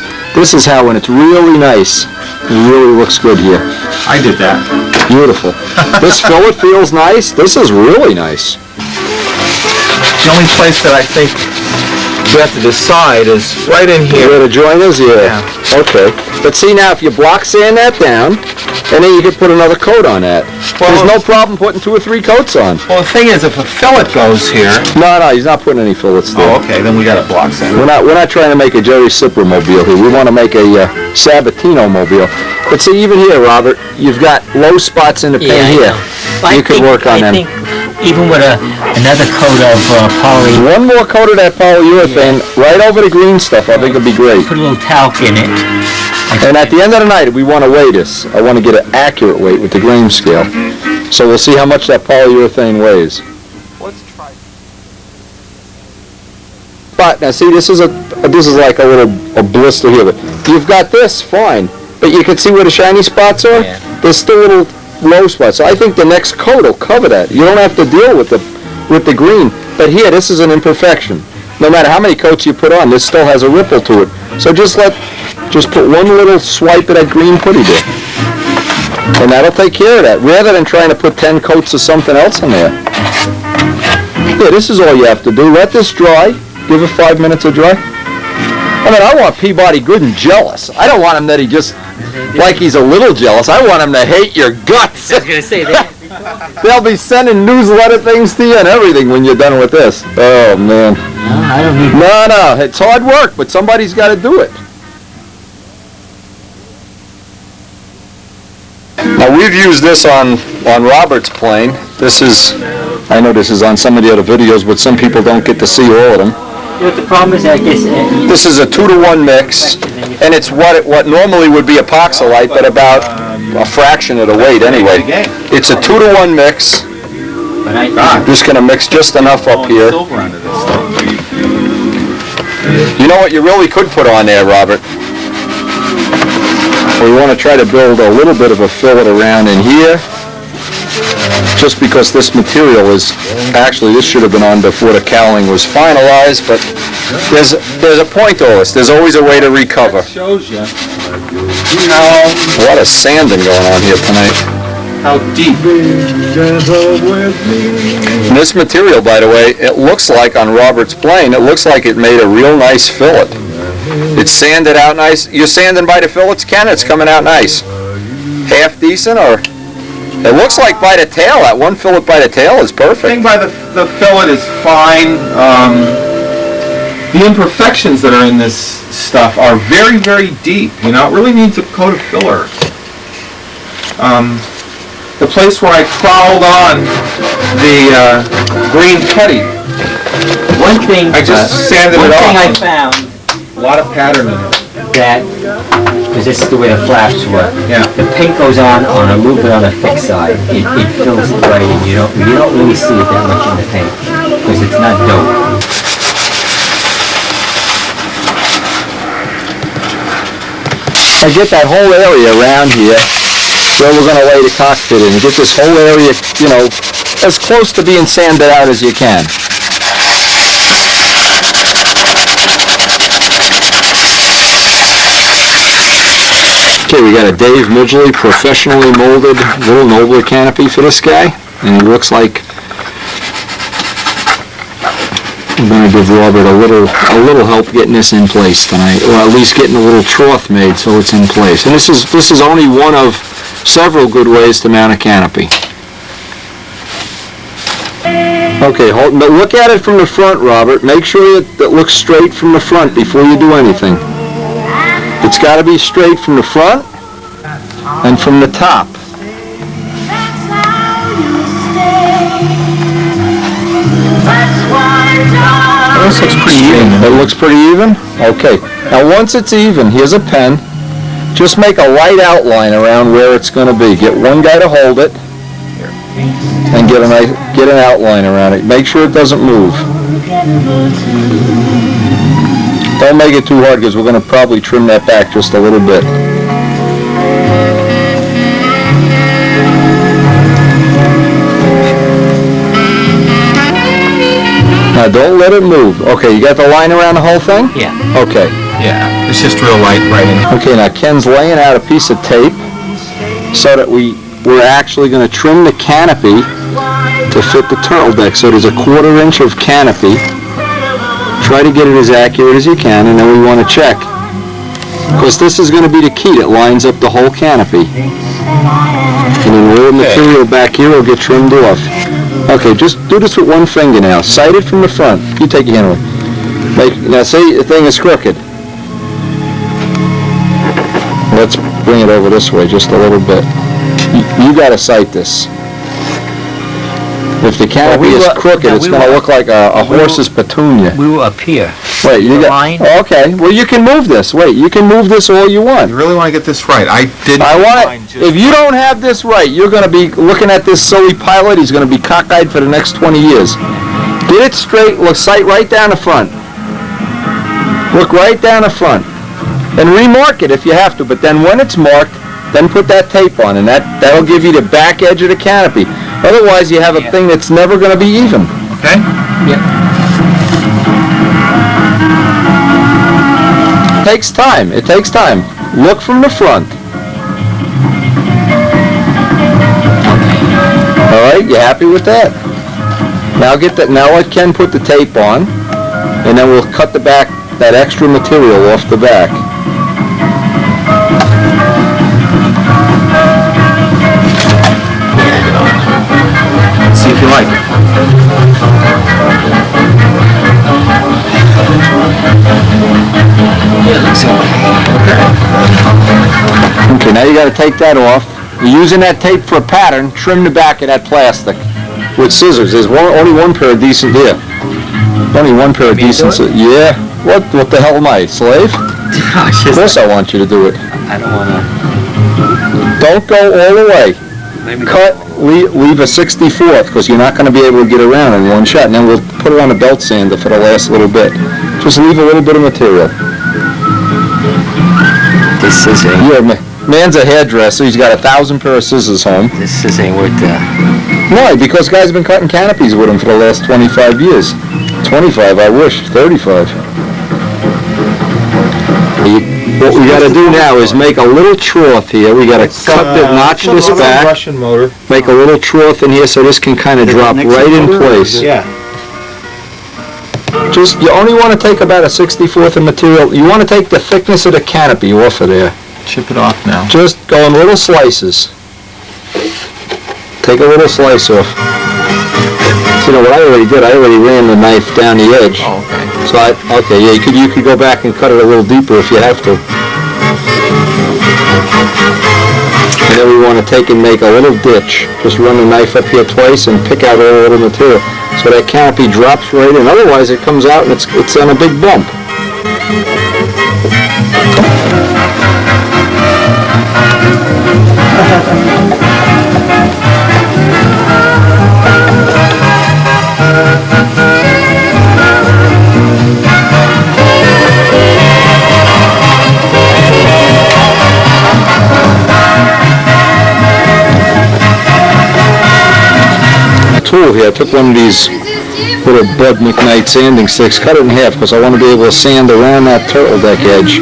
how when it's really nice, it really looks good here. I did that. Beautiful. This fillet feels nice. This is really nice. The only place that I think we have to decide is right in Where here. the joint is? Yeah. Okay. But see now, if you block sand that down, and then you can put another coat on that. There's no problem putting 2 or 3 coats on. Well, the thing is, if a fillet goes here, No, he's not putting any fillets there. oh, okay, then we got a block sand. We're not trying to make a Jerry Sipper mobile here. We want to make a Sabatino mobile. But see, even here, Robert, you've got low spots in the paint here. You could work on them. I think even with another coat of poly, One more coat of that polyurethane right over the green stuff, I think it'd be great. put a little talc in it. And at the end of the night, we want to weigh this. I want to get an accurate weight with the grain scale. So we'll see how much that polyurethane weighs. Let's try. But now see, this is like a blister here. But you've got this, fine. But you can see where the shiny spots are. Yeah. There's still little low spots. So I think the next coat will cover that. You don't have to deal with the green. But here, this is an imperfection. No matter how many coats you put on, this still has a ripple to it. So just put one little swipe of that green putty there. And that'll take care of that, rather than trying to put 10 coats of something else in there. Yeah, this is all you have to do. Let this dry. Give it 5 minutes to dry. I mean, I want Peabody good and jealous. I don't want him that he just, like he's a little jealous. I want him to hate your guts. I was going to say, They'll be sending newsletter things to you and everything when you're done with this. Oh, man. I don't need No, it's hard work, but somebody's got to do it. Now, we've used this on Robert's plane. I know this is on some of the other videos, but some people don't get to see all of them. You know what the problem is? I guess This is a 2-to-1 mix, and it's what normally would be epoxylite, but about a fraction of the weight anyway. It's a 2-to-1 mix. but I I'm just going to mix just enough up here. Silver under this stuff. You know what you really could put on there, Robert? We want to try to build a little bit of a fillet around in here, just because this material is, actually this should have been on before the cowling was finalized, but there's a point to this. There's always a way to recover. Shows you. A lot of sanding going on here tonight. how deep. And this material, by the way, it looks like on Robert's plane, it looks like it made a real nice fillet. It's sanded out nice. You're sanding by the fillets, Ken? It's coming out nice. Half decent, or? It looks like by the tail, that one fillet by the tail is The thing perfect. by the fillet is fine. The imperfections that are in this stuff are very, very deep. You know, it really needs a coat of filler. The place where I troweled on the green putty, One thing, I just sanded one it thing I off. found A lot of pattern in it. that, because this is the way the flaps work. Yeah. The paint goes on a little bit on the thick side. It fills it right in. You don't really see it that much in the paint because it's not dope. I get that whole area around here where we're going to lay the cockpit in. Get this whole area, you know, as close to being sanded out as you can. Okay, we got a Dave Midgley professionally molded little Nobler canopy for this guy, and he looks like I'm going to give Robert a little help getting this in place tonight, or at least getting a little trough made so it's in place. And this is only one of several good ways to mount a canopy. Okay, but look at it from the front, Robert. Make sure that it looks straight from the front before you do anything. It's got to be straight from the front and from the top. This looks pretty even. It looks pretty even? Okay. Now once it's even, here's a pen. Just make a light outline around where it's going to be. Get one guy to hold it and get an outline around it. Make sure it doesn't move. Don't make it too hard because we're going to probably trim that back just a little bit. Now don't let it move. Okay, you got the line around the whole thing? Yeah. Okay. Yeah, it's just real light right in. Okay, now Ken's laying out a piece of tape so that we're actually going to trim the canopy to fit the turtle deck. So there's a 1/4 inch of canopy. Try to get it as accurate as you can, and then we want to check. Because this is going to be the key that lines up the whole canopy. And then all the material back here will get trimmed off. Okay, just do this with one finger now. Sight it from the front. You take your hand away. Now say the thing is crooked. Let's bring it over this way just a little bit. You got to sight this. If the canopy is crooked, it's going to look like a horse's petunia. We were up here. Wait, you got... Okay, well you can move this. Wait, you can move this all you want. You really want to get this right. I didn't. I want it. If you don't have this right, you're going to be looking at this silly pilot. He's going to be cockeyed for the next 20 years. Get it straight. Look, sight right down the front. Look right down the front. And remark it if you have to. But then when it's marked, then put that tape on, and that'll give you the back edge of the canopy. Otherwise, you have a thing that's never going to be even. Okay? Yeah. It takes time. It takes time. Look from the front. All right, you happy with that? Now now let Ken put the tape on, and then we'll cut the back, that extra material off the back. See if you like it. Okay, now you got to take that off. You're using that tape for a pattern. Trim the back of that plastic with scissors. There's only one pair of decent here. Only one pair of decent scissors. Yeah. What the hell am I, slave? Of course I want you to do it. I don't want to... Don't go all the way. Cut, leave a 64th, because you're not going to be able to get around in one shot. And then we'll put it on a belt sander for the last little bit. Just leave a little bit of material. This ain't... Man's a hairdresser. He's got 1,000 pair of scissors home. This ain't worth Why? Because guys have been cutting canopies with him for the last 25 years. 25, I wish. 35. What we gotta do now is make a little trough here. We gotta cut the notch this back, Russian motor. make a little trough in here so this can kind of drop right in place. Yeah. Just, you only want to take about a 64th of material. You want to take the thickness of the canopy off of there. Chip it off now. Just go in little slices. Take a little slice off. So, you know what I already did? I already ran the knife down the edge. Oh, okay. So okay, yeah, you could go back and cut it a little deeper if you have to. And then we want to take and make a little ditch. Just run the knife up here twice and pick out all the little material. So that canopy drops right in. Otherwise it comes out and it's on a big bump. Tool here. I took one of these little Bud McKnight sanding sticks, cut it in half because I want to be able to sand around that turtleneck edge.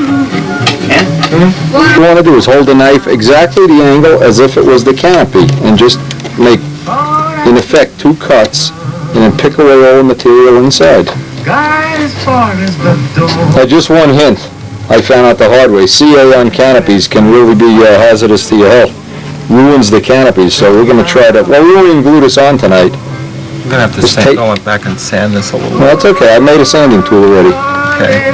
What you want to do is hold the knife exactly the angle as if it was the canopy and just make, in effect, 2 cuts and then pick away all the material inside. Now just one hint I found out the hard way. CA on canopies can really be hazardous to your health. Ruins the canopies, so we're going to try that. Well, we won't even glue this on tonight. We're gonna have to go back and sand this a little. Well, that's okay. I made a sanding tool already. Okay.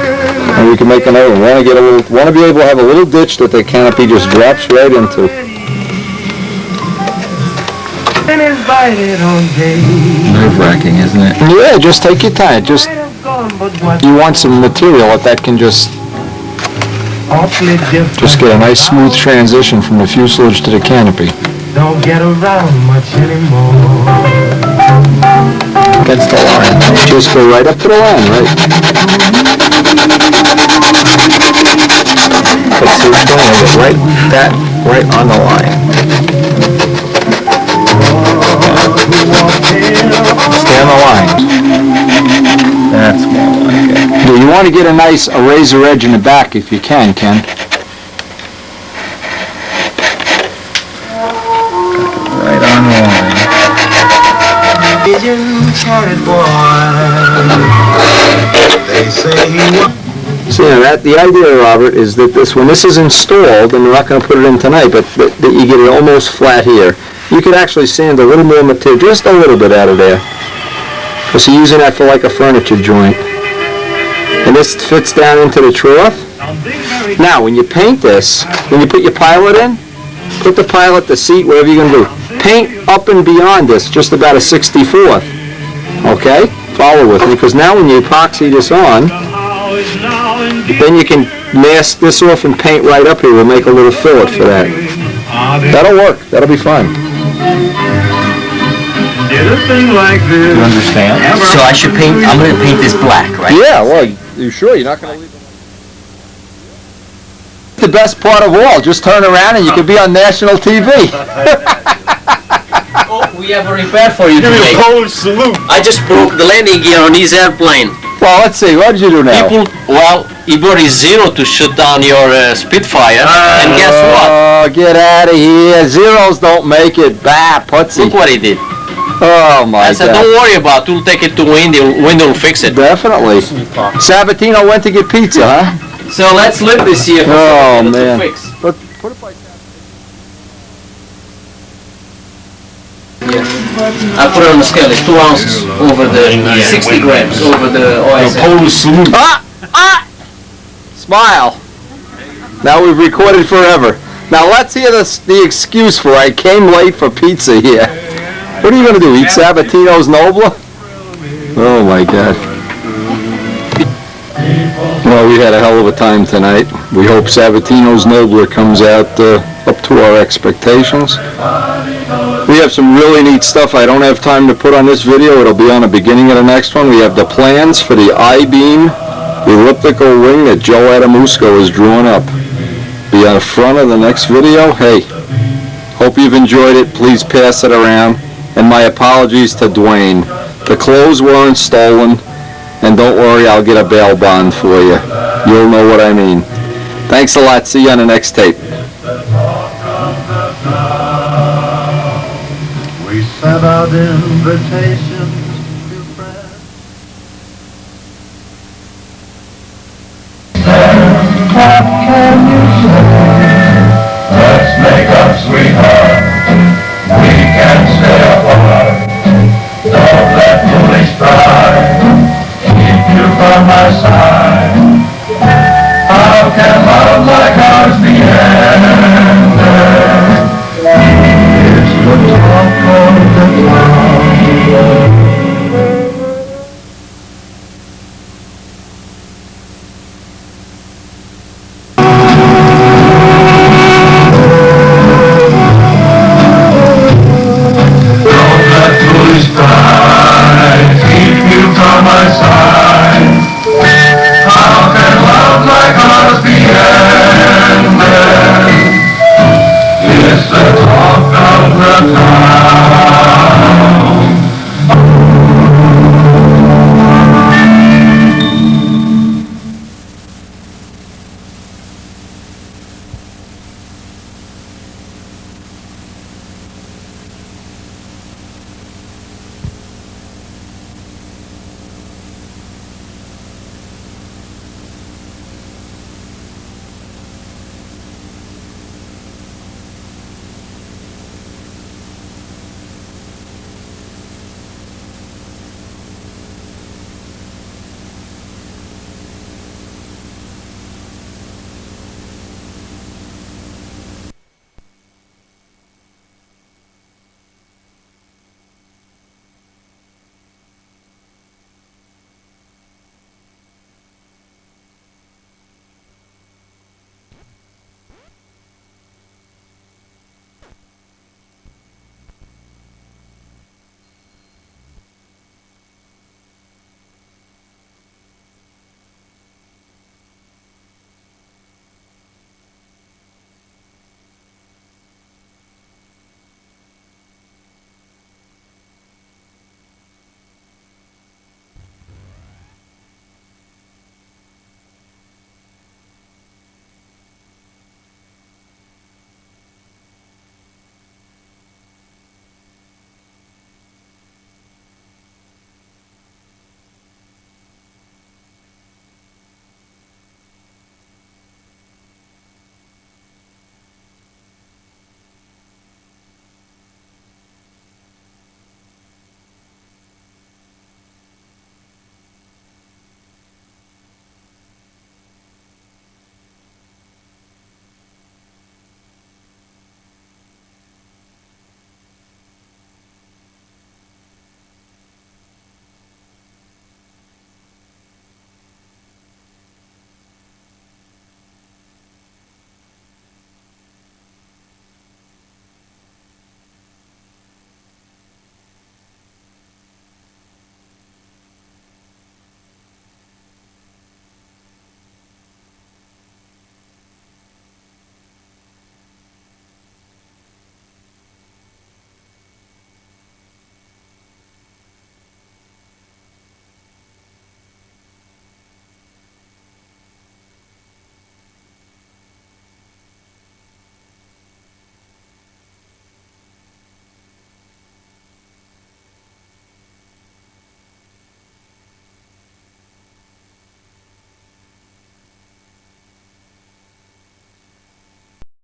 And we can make another one. Want to be able to have a little ditch that the canopy just drops right into. Nerve-wracking, isn't it? Yeah, just take your time. Just you want some material that can just get a nice smooth transition from the fuselage to the canopy. Don't get around much anymore. Against the line. Just go right up to the line, right? Let's see what's going on. Right on the line. Stay on the line. That's more like it. Yeah, you want to get a nice razor edge in the back if you can, Ken. Right on the line. So yeah, the idea, Robert, is that when this is installed, and we're not going to put it in tonight, but that you get it almost flat here. You could actually sand a little more material, just a little bit out of there. Because you're using that for like a furniture joint. And this fits down into the trough. Now, when you paint this, when you put your pilot in, put the pilot, the seat, whatever you're going to do. Paint up and beyond this, just about a 64th. Okay? Follow with me, because now when you epoxy this on, then you can mask this off and paint right up here. We'll make a little fillet for that. That'll work. That'll be fun. You understand? So I should paint, I'm going to paint this black, right? Yeah, well, you sure? You're not going to leave it? The best part of all, just turn around and you can be on national TV. Oh, we have a repair for you today. Polish salute. I just broke the landing gear on his airplane. Well, let's see. What did you do now? He brought his Zero to shut down your Spitfire, and guess what? Oh, get out of here. Zeros don't make it. Bah, putsy. Look what he did. Oh, my I said, God. don't worry about it. We'll take it to Wendy. Wendy will fix it. Definitely. Sabatino went to get pizza, huh? So let's live this year for Oh, something man. to fix. But put it by I put it on the scale. It's 2 ounces over the 60 grams over the OSM. Polish salute. Smile. Now we've recorded forever. Now let's hear the excuse for I came late for pizza here. What are you going to do, eat Sabatino's Nobla? Oh my God. Well, we had a hell of a time tonight. We hope Sabatino's Nobler comes out up to our expectations. We have some really neat stuff I don't have time to put on this video. It'll be on the beginning of the next one. We have the plans for the I-beam elliptical ring that Joe Adamusco has drawn up. Be on the front of the next video. Hey, hope you've enjoyed it. Please pass it around. And my apologies to Dwayne. The clothes weren't stolen. And don't worry, I'll get a bail bond for you. You'll know what I mean. Thanks a lot. See you on the next tape. We sent out invitations